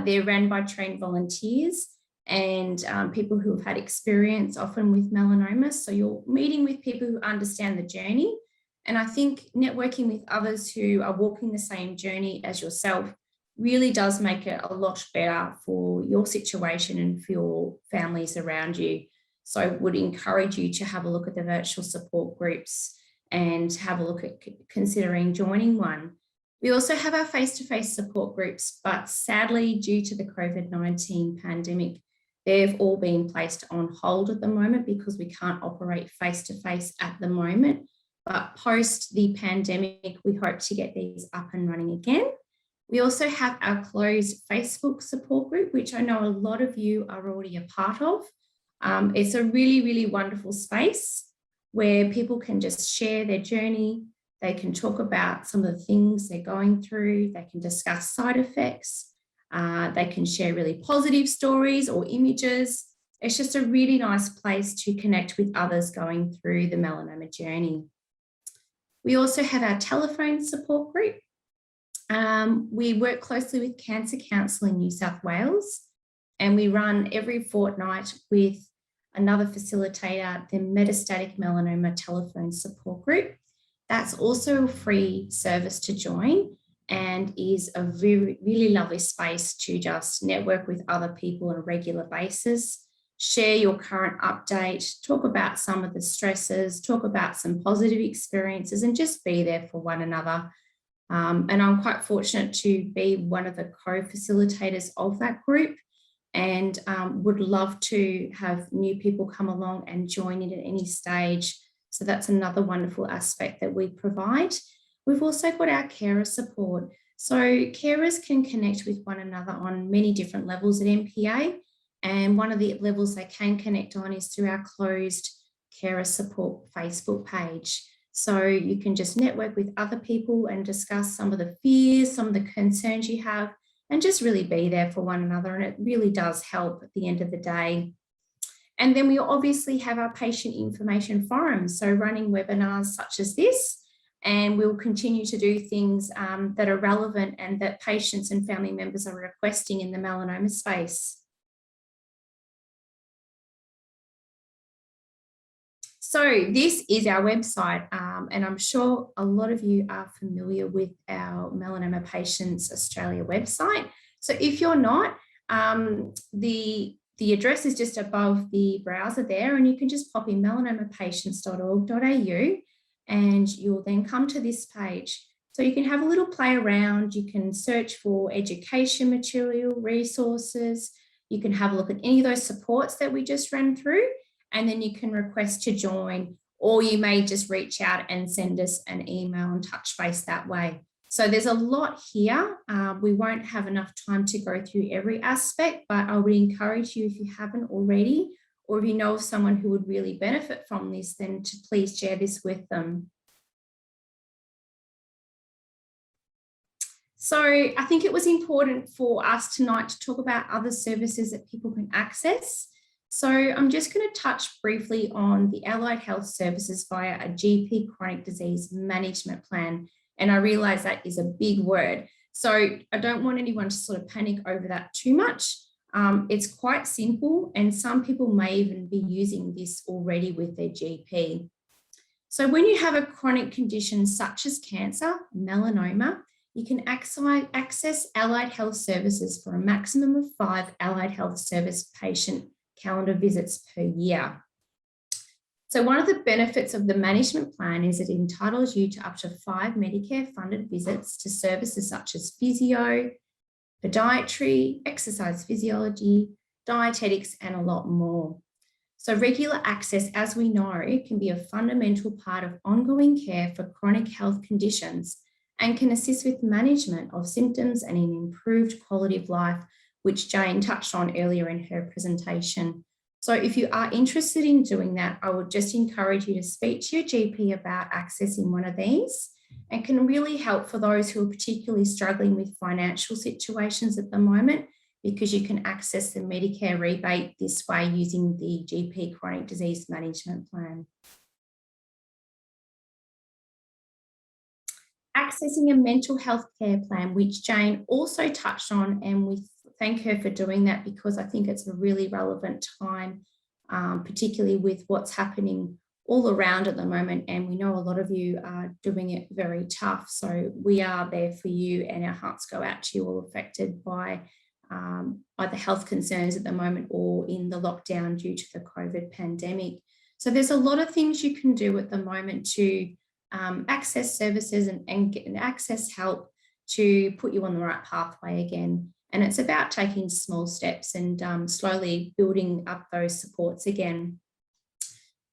They're run by trained volunteers and people who have had experience often with melanoma. So you're meeting with people who understand the journey. And I think networking with others who are walking the same journey as yourself really does make it a lot better for your situation and for your families around you. So I would encourage you to have a look at the virtual support groups and have a look at considering joining one. We also have our face-to-face support groups, but sadly, due to the COVID-19 pandemic, they've all been placed on hold at the moment because we can't operate face-to-face at the moment. But post the pandemic, we hope to get these up and running again. We also have our closed Facebook support group, which I know a lot of you are already a part of. It's a really, really wonderful space where people can just share their journey. They can talk about some of the things they're going through. They can discuss side effects. They can share really positive stories or images. It's just a really nice place to connect with others going through the melanoma journey. We also have our telephone support group. We work closely with Cancer Council in New South Wales, and we run every fortnight with another facilitator, the metastatic melanoma telephone support group. That's also a free service to join and is a really lovely space to just network with other people on a regular basis, share your current update, talk about some of the stresses, talk about some positive experiences, and just be there for one another. And I'm quite fortunate to be one of the co-facilitators of that group, and would love to have new people come along and join in at any stage. So that's another wonderful aspect that we provide. We've also got our carer support. So carers can connect with one another on many different levels at MPA. And one of the levels they can connect on is through our closed carer support Facebook page. So you can just network with other people and discuss some of the fears, some of the concerns you have, and just really be there for one another. And it really does help at the end of the day. And then we obviously have our patient information forums, so running webinars such as this, and we'll continue to do things that are relevant and that patients and family members are requesting in the melanoma space. So this is our website, and I'm sure a lot of you are familiar with our Melanoma Patients Australia website. So if you're not, the address is just above the browser there, and you can just pop in melanomapatients.org.au and you'll then come to this page. So you can have a little play around, you can search for education material, resources, you can have a look at any of those supports that we just ran through, and then you can request to join, or you may just reach out and send us an email and touch base that way. So there's a lot here. We won't have enough time to go through every aspect, but I would encourage you, if you haven't already, or if you know of someone who would really benefit from this, then to please share this with them. So I think it was important for us tonight to talk about other services that people can access. So I'm just going to touch briefly on the allied health services via a GP chronic disease management plan. And I realize that is a big word. So I don't want anyone to sort of panic over that too much. It's quite simple, and some people may even be using this already with their GP. So when you have a chronic condition such as cancer, melanoma, you can access allied health services for a maximum of 5 allied health service patient calendar visits per year. So one of the benefits of the management plan is it entitles you to up to 5 Medicare funded visits to services such as physio, podiatry, exercise physiology, dietetics, and a lot more. So regular access, as we know, can be a fundamental part of ongoing care for chronic health conditions, and can assist with management of symptoms and an improved quality of life, which Jane touched on earlier in her presentation. So if you are interested in doing that, I would just encourage you to speak to your GP about accessing one of these, and can really help for those who are particularly struggling with financial situations at the moment, because you can access the Medicare rebate this way using the GP chronic disease management plan. Accessing a mental health care plan, which Jane also touched on, and we thank her for doing that because I think it's a really relevant time, particularly with what's happening all around at the moment. And we know a lot of you are doing it very tough. So we are there for you, and our hearts go out to you all affected by either health concerns at the moment or in the lockdown due to the COVID pandemic. So there's a lot of things you can do at the moment to access services and access help to put you on the right pathway again. And it's about taking small steps and slowly building up those supports again.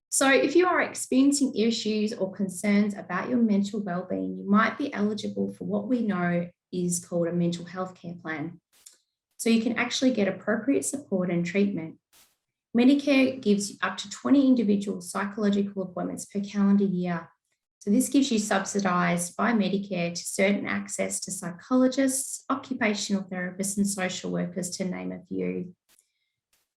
So if you are experiencing issues or concerns about your mental wellbeing, you might be eligible for what we know is called a mental health care plan. So you can actually get appropriate support and treatment. Medicare gives up to 20 individual psychological appointments per calendar year. So this gives you subsidised by Medicare to certain access to psychologists, occupational therapists and social workers, to name a few.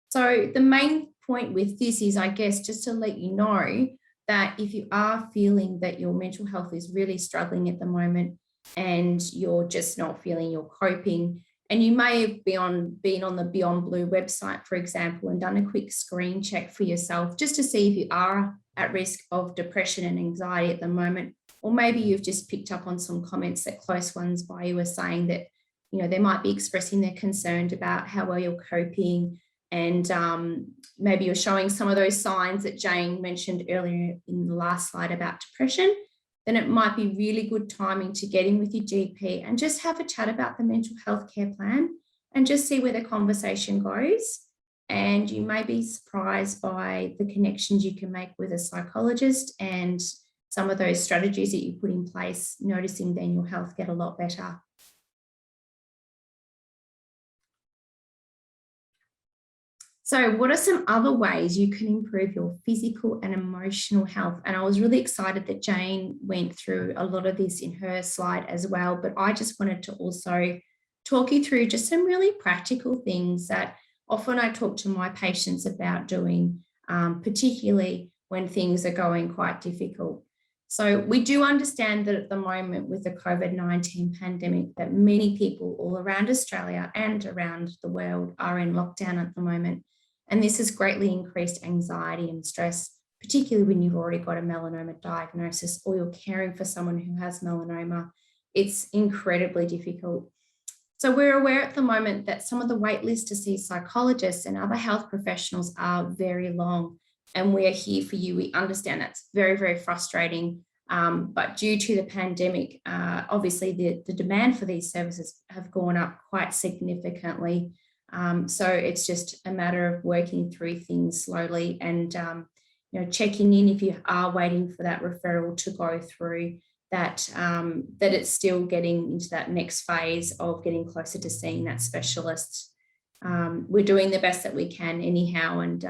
So the main point with this is, I guess, just to let you know that if you are feeling that your mental health is really struggling at the moment and you're just not feeling you're coping, and you may have been on the Beyond Blue website, for example, and done a quick screen check for yourself just to see if you are at risk of depression and anxiety at the moment, or maybe you've just picked up on some comments that close ones by you are saying that, you know, they might be expressing their concern about how well you're coping, and maybe you're showing some of those signs that Jane mentioned earlier in the last slide about depression. Then it might be really good timing to get in with your GP and just have a chat about the mental health care plan and just see where the conversation goes. And you may be surprised by the connections you can make with a psychologist and some of those strategies that you put in place, noticing then your health get a lot better. So what are some other ways you can improve your physical and emotional health? And I was really excited that Jane went through a lot of this in her slide as well, but I just wanted to also talk you through just some really practical things that often I talk to my patients about doing, particularly when things are going quite difficult. So we do understand that at the moment with the COVID-19 pandemic that many people all around Australia and around the world are in lockdown at the moment. And this has greatly increased anxiety and stress, particularly when you've already got a melanoma diagnosis or you're caring for someone who has melanoma. It's incredibly difficult. So we're aware at the moment that some of the wait lists to see psychologists and other health professionals are very long, and we are here for you. We understand that's very, very frustrating, but due to the pandemic, obviously the demand for these services have gone up quite significantly. So it's just a matter of working through things slowly and you know, checking in if you are waiting for that referral to go through, that it's still getting into that next phase of getting closer to seeing that specialist. We're doing the best that we can anyhow, and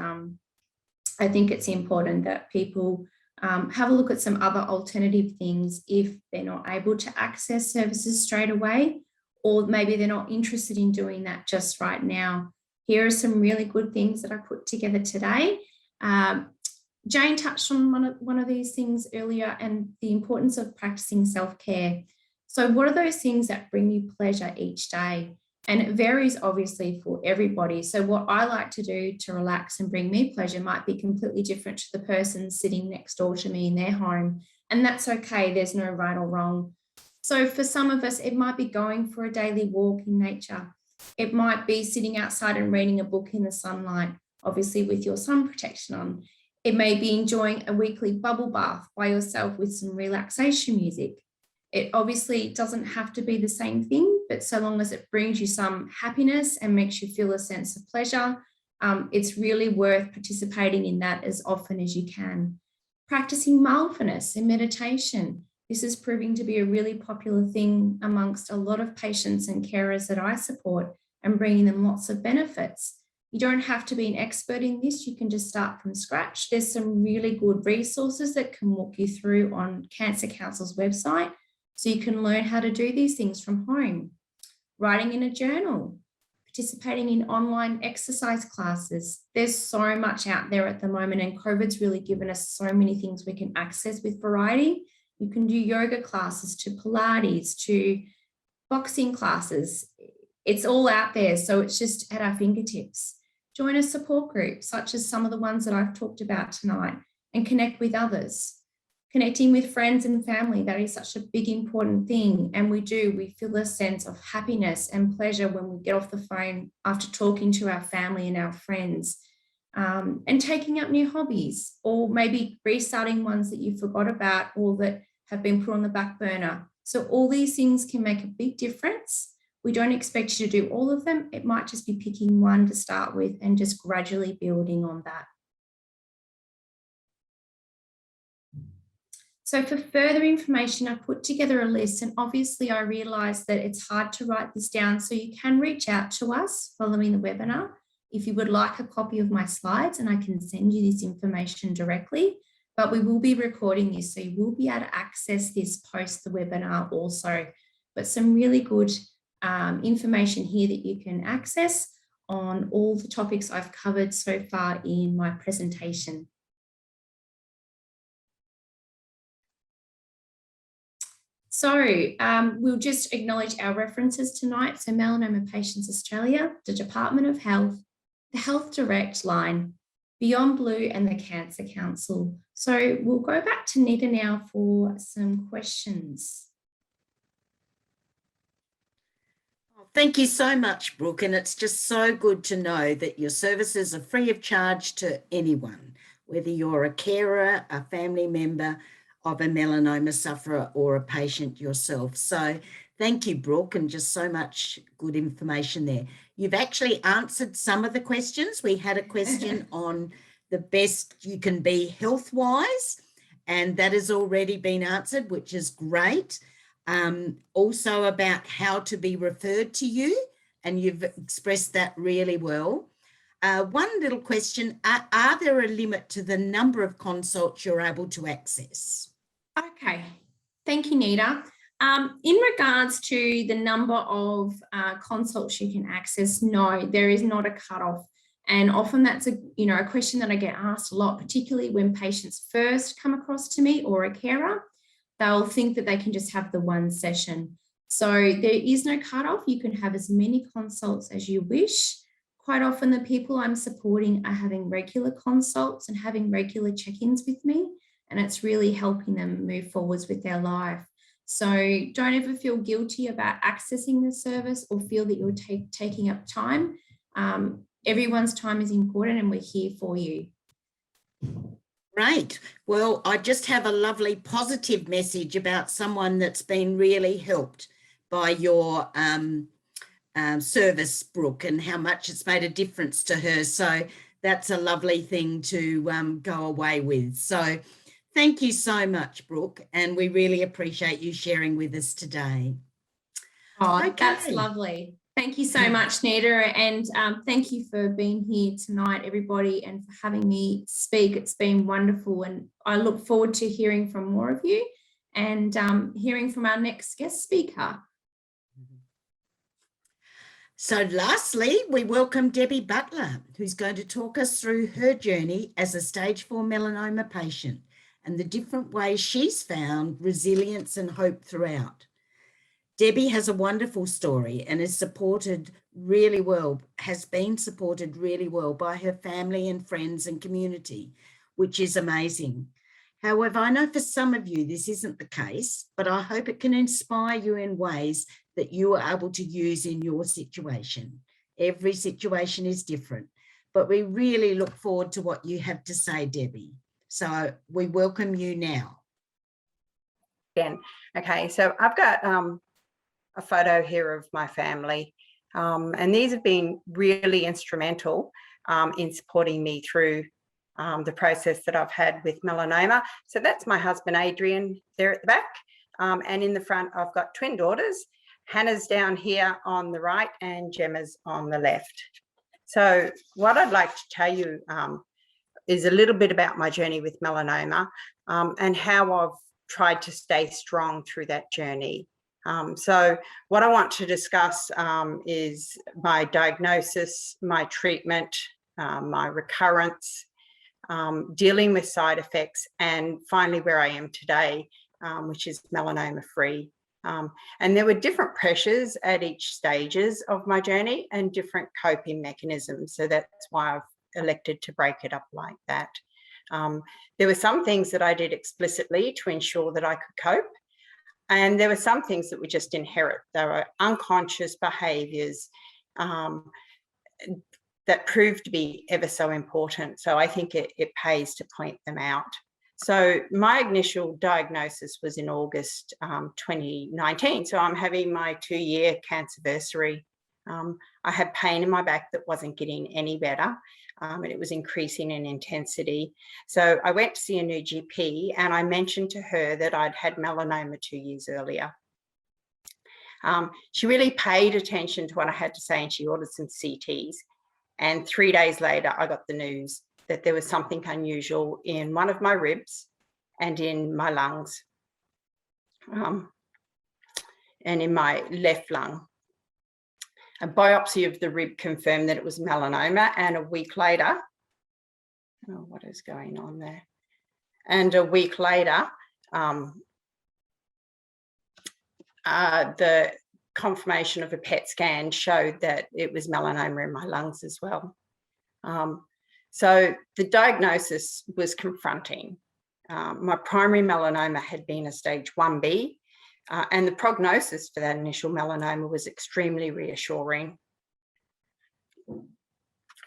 I think it's important that people have a look at some other alternative things if they're not able to access services straight away, or maybe they're not interested in doing that just right now. Here are some really good things that I put together today. Jane touched on one of these things earlier, and the importance of practicing self-care. So what are those things that bring you pleasure each day? And it varies obviously for everybody. So what I like to do to relax and bring me pleasure might be completely different to the person sitting next door to me in their home. And that's okay, there's no right or wrong. So for some of us, it might be going for a daily walk in nature. It might be sitting outside and reading a book in the sunlight, obviously with your sun protection on. It may be enjoying a weekly bubble bath by yourself with some relaxation music. It obviously doesn't have to be the same thing, but so long as it brings you some happiness and makes you feel a sense of pleasure, it's really worth participating in that as often as you can. Practicing mindfulness and meditation. This is proving to be a really popular thing amongst a lot of patients and carers that I support, and bringing them lots of benefits. You don't have to be an expert in this. You can just start from scratch. There's some really good resources that can walk you through on Cancer Council's website, so you can learn how to do these things from home. Writing in a journal, participating in online exercise classes. There's so much out there at the moment, and COVID's really given us so many things we can access with variety. You can do yoga classes to Pilates to boxing classes. It's all out there, so it's just at our fingertips. Join a support group, such as some of the ones that I've talked about tonight, and connect with others. Connecting with friends and family, that is such a big, important thing. And we feel a sense of happiness and pleasure when we get off the phone after talking to our family and our friends, and taking up new hobbies, or maybe restarting ones that you forgot about or that have been put on the back burner. So all these things can make a big difference. We don't expect you to do all of them. It might just be picking one to start with and just gradually building on that. So for further information, I put together a list, and obviously I realised that it's hard to write this down, so you can reach out to us following the webinar if you would like a copy of my slides, and I can send you this information directly. But we will be recording this, so you will be able to access this post the webinar also. But some really good information here that you can access on all the topics I've covered so far in my presentation. So we'll just acknowledge our references tonight. So Melanoma Patients Australia, the Department of Health, the Health Direct line, Beyond Blue, and the Cancer Council. So we'll go back to Nita now for some questions. Thank you so much, Brooke. And it's just so good to know that your services are free of charge to anyone, whether you're a carer, a family member of a melanoma sufferer, or a patient yourself. So thank you, Brooke, and just so much good information there. You've actually answered some of the questions. We had a question on the best you can be health-wise, and that has already been answered, which is great. Also about how to be referred to you, and you've expressed that really well. One little question, are there a limit to the number of consults you're able to access? Okay, thank you, Nita. In regards to the number of consults you can access, no, there is not a cutoff. And often that's a question that I get asked a lot, particularly when patients first come across to me or a carer. They'll think that they can just have the one session. So there is no cutoff. You can have as many consults as you wish. Quite often the people I'm supporting are having regular consults and having regular check-ins with me, and it's really helping them move forwards with their life. So don't ever feel guilty about accessing the service or feel that you're taking up time. Everyone's time is important, and we're here for you. Great. Well, I just have a lovely positive message about someone that's been really helped by your service, Brooke, and how much it's made a difference to her. So that's a lovely thing to go away with. So thank you so much, Brooke, and we really appreciate you sharing with us today. Oh, okay. That's lovely. Thank you so much, Nita, and thank you for being here tonight, everybody, and for having me speak. It's been wonderful, and I look forward to hearing from more of you and hearing from our next guest speaker. So lastly, we welcome Debbie Butler, who's going to talk us through her journey as a stage 4 melanoma patient and the different ways she's found resilience and hope throughout. Debbie has a wonderful story and is supported really well, has been supported really well by her family and friends and community, which is amazing. However, I know for some of you this isn't the case, but I hope it can inspire you in ways that you are able to use in your situation. Every situation is different, but we really look forward to what you have to say, Debbie. So we welcome you now. Again, okay, so I've got a photo here of my family, and these have been really instrumental in supporting me through the process that I've had with melanoma. So that's my husband, Adrian, there at the back. And in the front, I've got twin daughters. Hannah's down here on the right and Gemma's on the left. So what I'd like to tell you is a little bit about my journey with melanoma and how I've tried to stay strong through that journey. So what I want to discuss is my diagnosis, my treatment, my recurrence, dealing with side effects, and finally where I am today, which is melanoma free. And there were different pressures at each stages of my journey and different coping mechanisms. So that's why I've elected to break it up like that. There were some things that I did explicitly to ensure that I could cope. And there were some things that were just inherent. They were unconscious behaviours that proved to be ever so important. So I think it pays to point them out. So my initial diagnosis was in August 2019. So I'm having my 2-year cancerversary. I had pain in my back that wasn't getting any better, and it was increasing in intensity. So I went to see a new GP and I mentioned to her that I'd had melanoma 2 years earlier. She really paid attention to what I had to say and she ordered some CTs. And 3 days later, I got the news that there was something unusual in one of my ribs and in my lungs, and in my left lung. A biopsy of the rib confirmed that it was melanoma, and a week later, oh, what is going on there? And a week later, the confirmation of a PET scan showed that it was melanoma in my lungs as well. So the diagnosis was confronting. My primary melanoma had been a stage 1B, and the prognosis for that initial melanoma was extremely reassuring.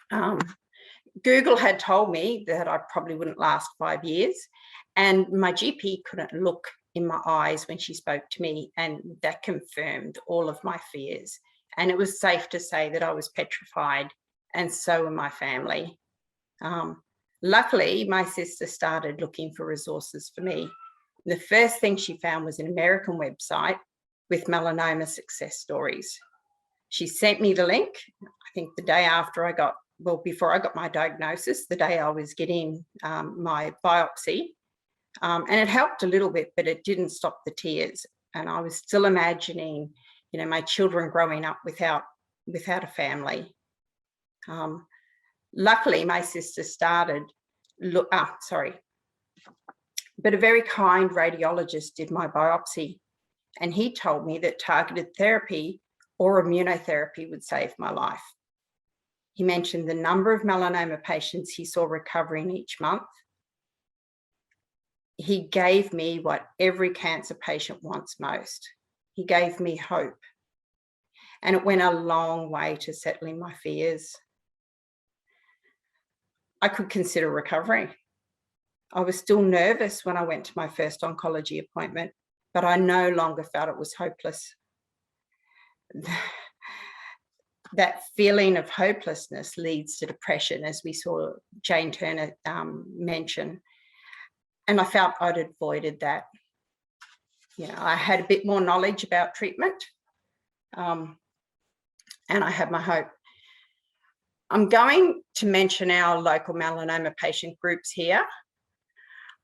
Google had told me that I probably wouldn't last 5 years, and my GP couldn't look in my eyes when she spoke to me, and that confirmed all of my fears. And it was safe to say that I was petrified, and so were my family. Luckily, my sister started looking for resources for me. The first thing she found was an American website with melanoma success stories. She sent me the link, I think the day after I got, well, before I got my diagnosis, the day I was getting my biopsy. And it helped a little bit, but it didn't stop the tears. And I was still imagining, you know, my children growing up without a family. Luckily, my sister started, but a very kind radiologist did my biopsy, and he told me that targeted therapy or immunotherapy would save my life. He mentioned the number of melanoma patients he saw recovering each month. He gave me what every cancer patient wants most. He gave me hope, and it went a long way to settling my fears. I could consider recovery. I was still nervous when I went to my first oncology appointment, but I no longer felt it was hopeless. That feeling of hopelessness leads to depression, as we saw Jane Turner mention. And I felt I'd avoided that. You know, I had a bit more knowledge about treatment, and I had my hope. I'm going to mention our local melanoma patient groups here.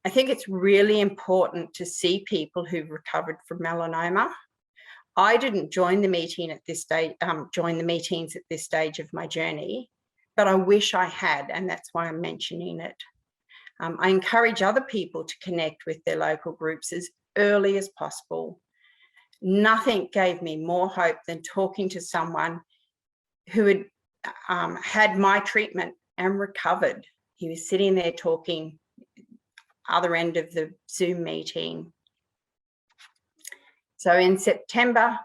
I think it's really important to see people who've recovered from melanoma. I didn't join the meeting at this stage, join the meetings at this stage of my journey, but I wish I had, and that's why I'm mentioning it. I encourage other people to connect with their local groups as early as possible. Nothing gave me more hope than talking to someone who had had my treatment and recovered. He was sitting there talking, other end of the Zoom meeting. So in September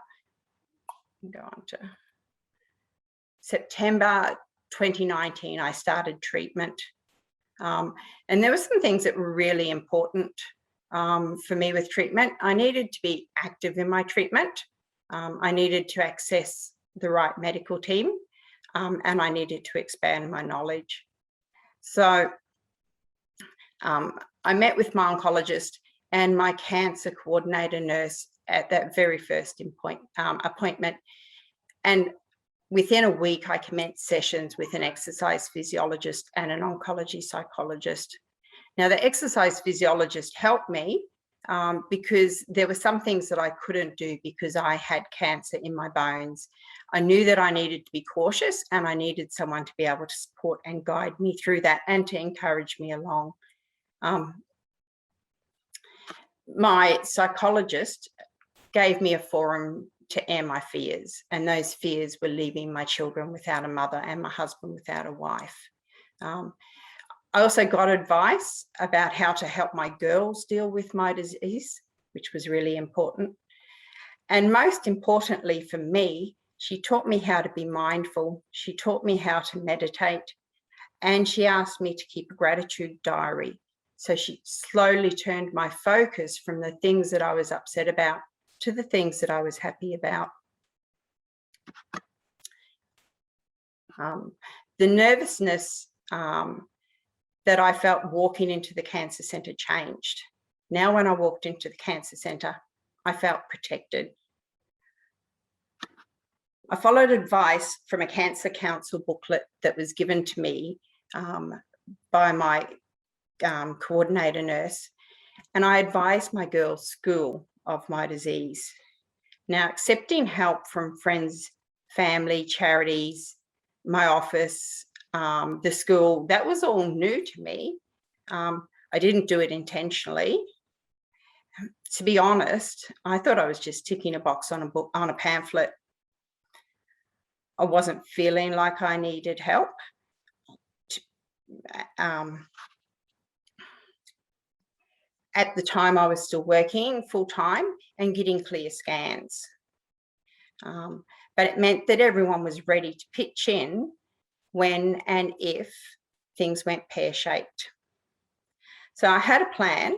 2019, I started treatment. And there were some things that were really important for me with treatment. I needed to be active in my treatment. I needed to access the right medical team, and I needed to expand my knowledge. So I met with my oncologist and my cancer coordinator nurse at that very first appointment. And within a week, I commenced sessions with an exercise physiologist and an oncology psychologist. Now, the exercise physiologist helped me because there were some things that I couldn't do because I had cancer in my bones. I knew that I needed to be cautious, and I needed someone to be able to support and guide me through that and to encourage me along. My psychologist gave me a forum to air my fears, and those fears were leaving my children without a mother and my husband without a wife. I also got advice about how to help my girls deal with my disease, which was really important. And most importantly for me, she taught me how to be mindful. She taught me how to meditate, and she asked me to keep a gratitude diary. So she slowly turned my focus from the things that I was upset about to the things that I was happy about. The nervousness that I felt walking into the cancer centre changed. Now, when I walked into the cancer centre, I felt protected. I followed advice from a Cancer Council booklet that was given to me by my coordinator nurse, and I advised my girls' school of my disease. Now, accepting help from friends, family, charities, my office, the school, that was all new to me. I didn't do it intentionally. To be honest, I thought I was just ticking a box on a pamphlet. I wasn't feeling like I needed help. At the time, I was still working full-time and getting clear scans. But it meant that everyone was ready to pitch in when and if things went pear-shaped. So I had a plan,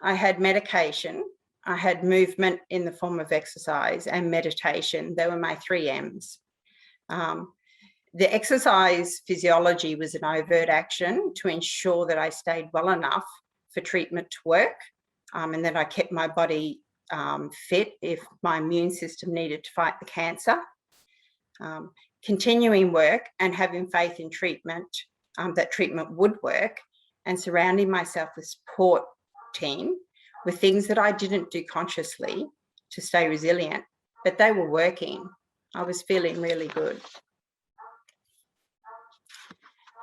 I had medication, I had movement in the form of exercise and meditation. They were my 3 M's. The exercise physiology was an overt action to ensure that I stayed well enough for treatment to work, and that I kept my body fit if my immune system needed to fight the cancer. Continuing work and having faith in treatment, that treatment would work, and surrounding myself with support team with things that I didn't do consciously to stay resilient, but they were working. I was feeling really good.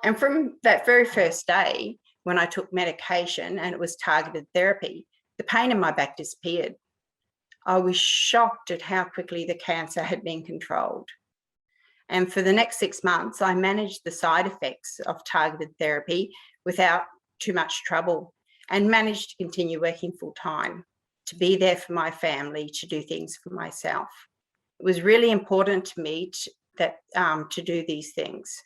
And from that very first day, when I took medication and it was targeted therapy, the pain in my back disappeared. I was shocked at how quickly the cancer had been controlled. And for the next 6 months, I managed the side effects of targeted therapy without too much trouble, and managed to continue working full time, to be there for my family, to do things for myself. It was really important to me to do these things,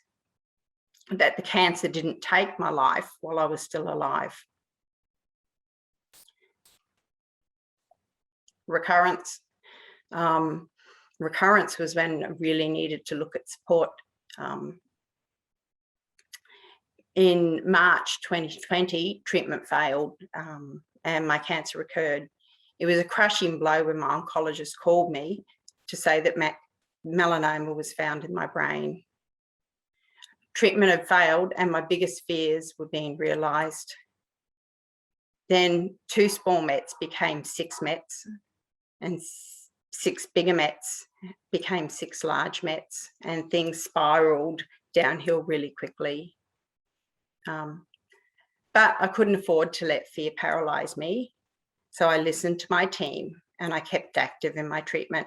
that the cancer didn't take my life while I was still alive. Recurrence. Recurrence was when I really needed to look at support. In March 2020, treatment failed and my cancer recurred. It was a crushing blow when my oncologist called me to say that melanoma was found in my brain. Treatment had failed and my biggest fears were being realised. Then 2 small mets became 6 mets, and 6 bigger mets became 6 large mets, and things spiralled downhill really quickly. But I couldn't afford to let fear paralyse me. So I listened to my team and I kept active in my treatment.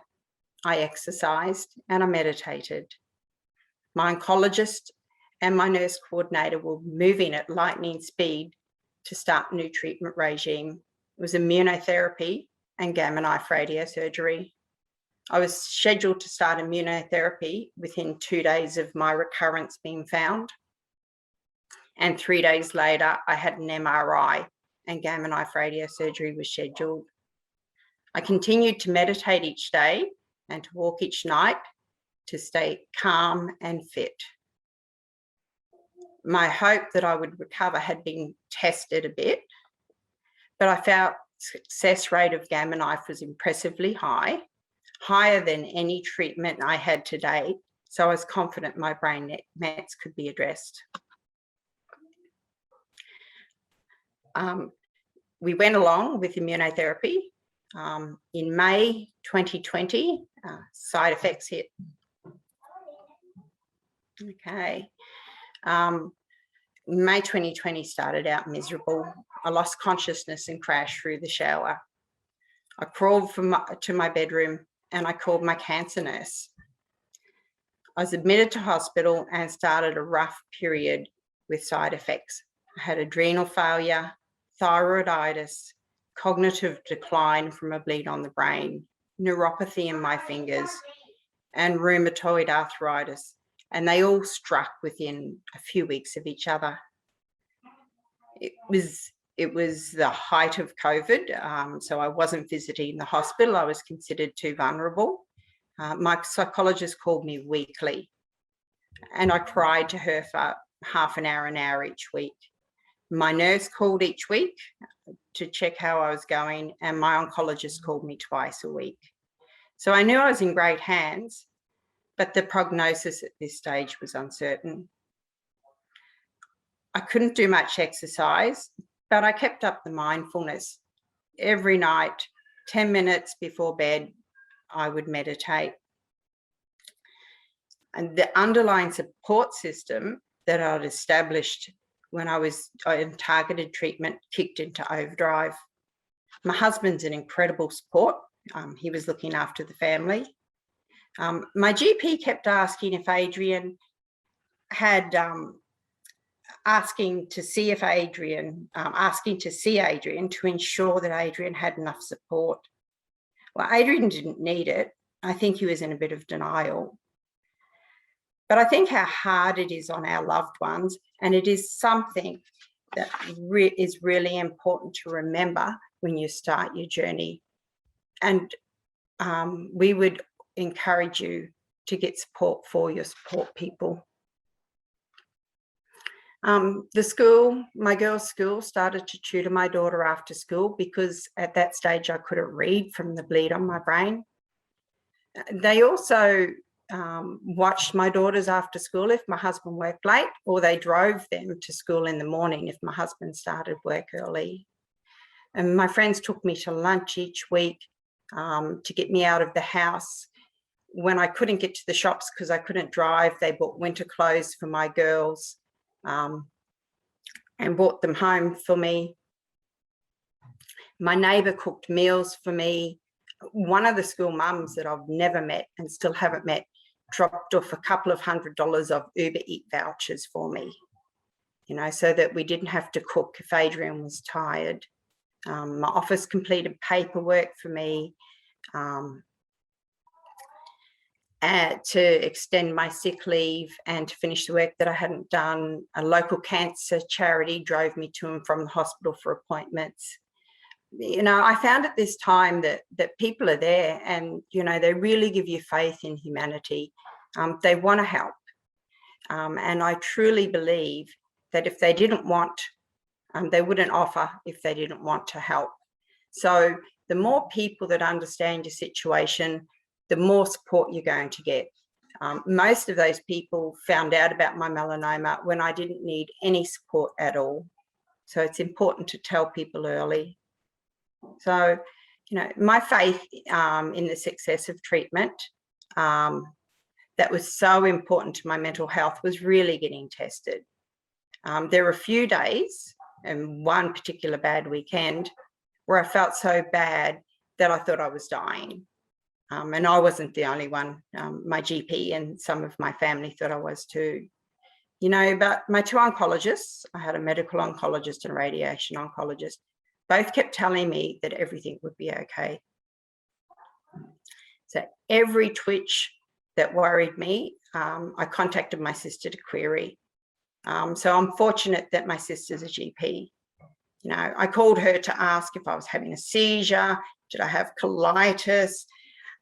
I exercised and I meditated. My oncologist and my nurse coordinator were moving at lightning speed to start a new treatment regime. It was immunotherapy and gamma knife radiosurgery. I was scheduled to start immunotherapy within 2 days of my recurrence being found. And 3 days later, I had an MRI and gamma knife radiosurgery was scheduled. I continued to meditate each day and to walk each night to stay calm and fit. My hope that I would recover had been tested a bit, but I success rate of Gamma Knife was impressively high, higher than any treatment I had to date. So I was confident my brain mets could be addressed. We went along with immunotherapy. In May 2020, side effects hit. Okay. May 2020 started out miserable. I lost consciousness and crashed through the shower. I crawled to my bedroom and I called my cancer nurse. I was admitted to hospital and started a rough period with side effects. I had adrenal failure, thyroiditis, cognitive decline from a bleed on the brain, neuropathy in my fingers, and rheumatoid arthritis. And they all struck within a few weeks of each other. It was the height of COVID, so I wasn't visiting the hospital. I was considered too vulnerable. My psychologist called me weekly, and I cried to her for half an hour each week. My nurse called each week to check how I was going, and my oncologist called me twice a week. So I knew I was in great hands, but the prognosis at this stage was uncertain. I couldn't do much exercise, but I kept up the mindfulness. Every night, 10 minutes before bed, I would meditate. And the underlying support system that I'd established when I was in targeted treatment kicked into overdrive. My husband's an incredible support. He was looking after the family. My GP kept asking if Adrian had, asking to see Adrian to ensure that Adrian had enough support. Well, Adrian didn't need it. I think he was in a bit of denial. But I think how hard it is on our loved ones, and it is something that is really important to remember when you start your journey. And we would encourage you to get support for your support people. The school, my girls' school, started to tutor my daughter after school because at that stage I couldn't read from the bleed on my brain. They also watched my daughters after school if my husband worked late, or they drove them to school in the morning if my husband started work early. And my friends took me to lunch each week to get me out of the house. When I couldn't get to the shops because I couldn't drive, they bought winter clothes for my girls and brought them home for me. My neighbour cooked meals for me. One of the school mums that I've never met and still haven't met dropped off a couple of $100 of Uber Eat vouchers for me, you know, so that we didn't have to cook if Adrian was tired. My office completed paperwork for me to extend my sick leave and to finish the work that I hadn't done. A local cancer charity drove me to and from the hospital for appointments. You know, I found at this time that people are there and, you know, they really give you faith in humanity. They want to help. And I truly believe that if they didn't want, they wouldn't offer if they didn't want to help. So the more people that understand your situation, the more support you're going to get. Most of those people found out about my melanoma when I didn't need any support at all. So it's important to tell people early. So, you know, my faith in the success of treatment that was so important to my mental health was really getting tested. There were a few days and one particular bad weekend where I felt so bad that I thought I was dying. And I wasn't the only one. My GP and some of my family thought I was too. You know, but my two oncologists, I had a medical oncologist and a radiation oncologist, both kept telling me that everything would be okay. So every twitch that worried me, I contacted my sister to query. So I'm fortunate that my sister's a GP. You know, I called her to ask if I was having a seizure, did I have colitis,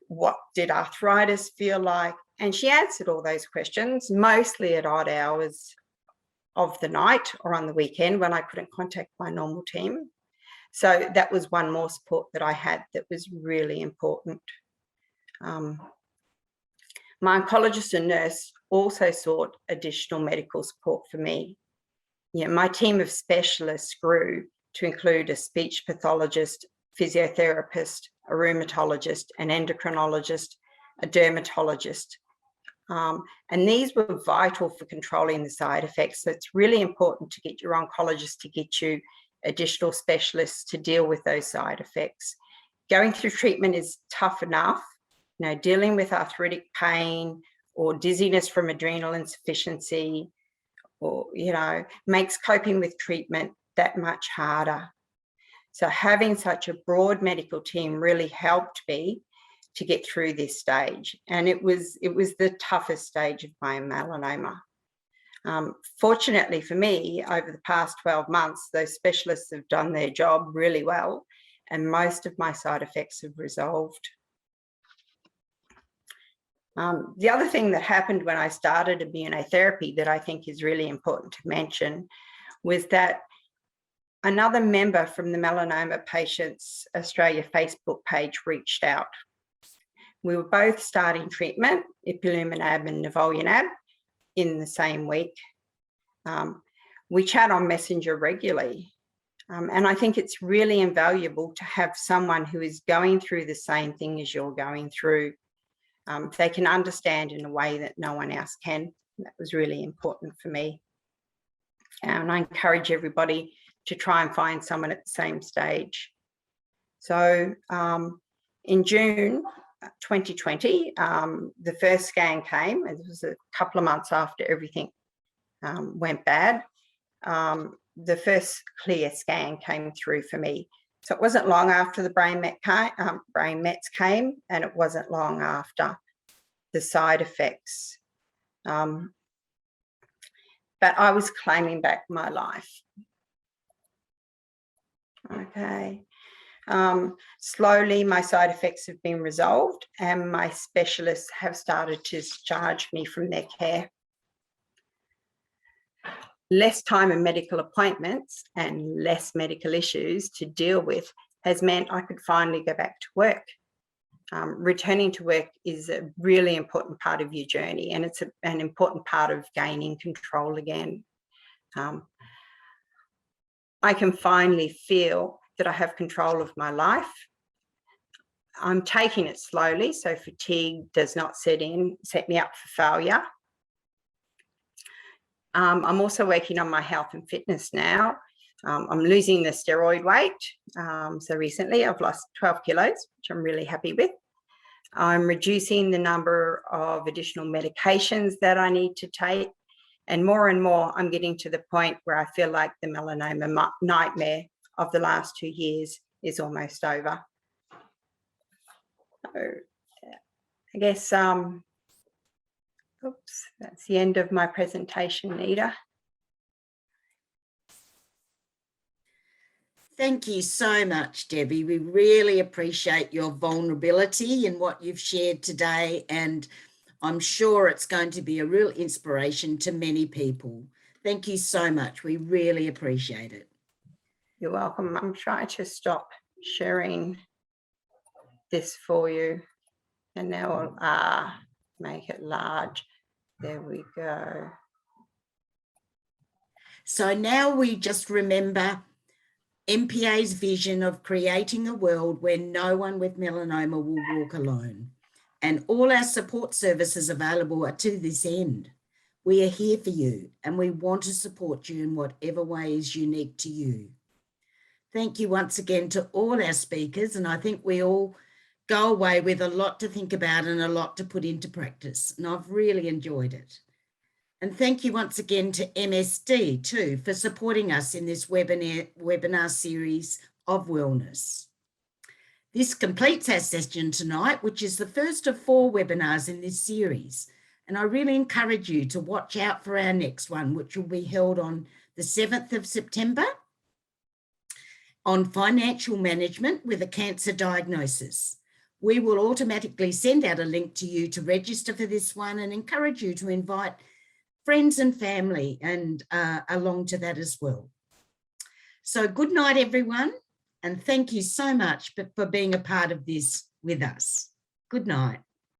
what did arthritis feel like? And she answered all those questions, mostly at odd hours of the night or on the weekend when I couldn't contact my normal team. So that was one more support that I had that was really important. My oncologist and nurse also sought additional medical support for me. My team of specialists grew to include a speech pathologist, physiotherapist, a rheumatologist, an endocrinologist, a dermatologist. And these were vital for controlling the side effects. So it's really important to get your oncologist to get you additional specialists to deal with those side effects. Going through treatment is tough enough. Dealing with arthritic pain or dizziness from adrenal insufficiency, or, makes coping with treatment that much harder. So having such a broad medical team really helped me to get through this stage. And it was the toughest stage of my melanoma. Fortunately for me, over the past 12 months, those specialists have done their job really well, and most of my side effects have resolved. The other thing that happened when I started immunotherapy that I think is really important to mention was that another member from the Melanoma Patients Australia Facebook page reached out. We were both starting treatment, ipilimumab and nivolumab, in the same week. We chat on Messenger regularly. And I think it's really invaluable to have someone who is going through the same thing as you're going through. They can understand in a way that no one else can. That was really important for me. And I encourage everybody to try and find someone at the same stage. So in June 2020, the first scan came. It was a couple of months after everything went bad. The first clear scan came through for me. So it wasn't long after the brain mets came, and it wasn't long after the side effects. But I was claiming back my life. Okay. Slowly, my side effects have been resolved, and my specialists have started to discharge me from their care. Less time in medical appointments and less medical issues to deal with has meant I could finally go back to work. Returning to work is a really important part of your journey, and it's an important part of gaining control again. I can finally feel that I have control of my life. I'm taking it slowly, so fatigue does not set me up for failure. I'm also working on my health and fitness now. I'm losing the steroid weight. So recently I've lost 12 kilos, which I'm really happy with. I'm reducing the number of additional medications that I need to take. And more I'm getting to the point where I feel like the melanoma nightmare of the last 2 years is almost over. So I guess, oops, that's the end of my presentation, Nita. Thank you so much, Debbie. We really appreciate your vulnerability in what you've shared today, and I'm sure it's going to be a real inspiration to many people. Thank you so much. We really appreciate it. You're welcome. I'm trying to stop sharing this for you, and now I'll make it large. There we go. So now we just remember MPA's vision of creating a world where no one with melanoma will walk alone. And all our support services available are to this end. We are here for you, and we want to support you in whatever way is unique to you. Thank you once again to all our speakers, and I think we all go away with a lot to think about and a lot to put into practice, and I've really enjoyed it. And thank you once again to MSD too for supporting us in this webinar series of wellness. This completes our session tonight, which is the first of 4 webinars in this series. And I really encourage you to watch out for our next one, which will be held on the 7th of September on financial management with a cancer diagnosis. We will automatically send out a link to you to register for this one and encourage you to invite friends and family and along to that as well. So good night, everyone. And thank you so much for being a part of this with us. Good night.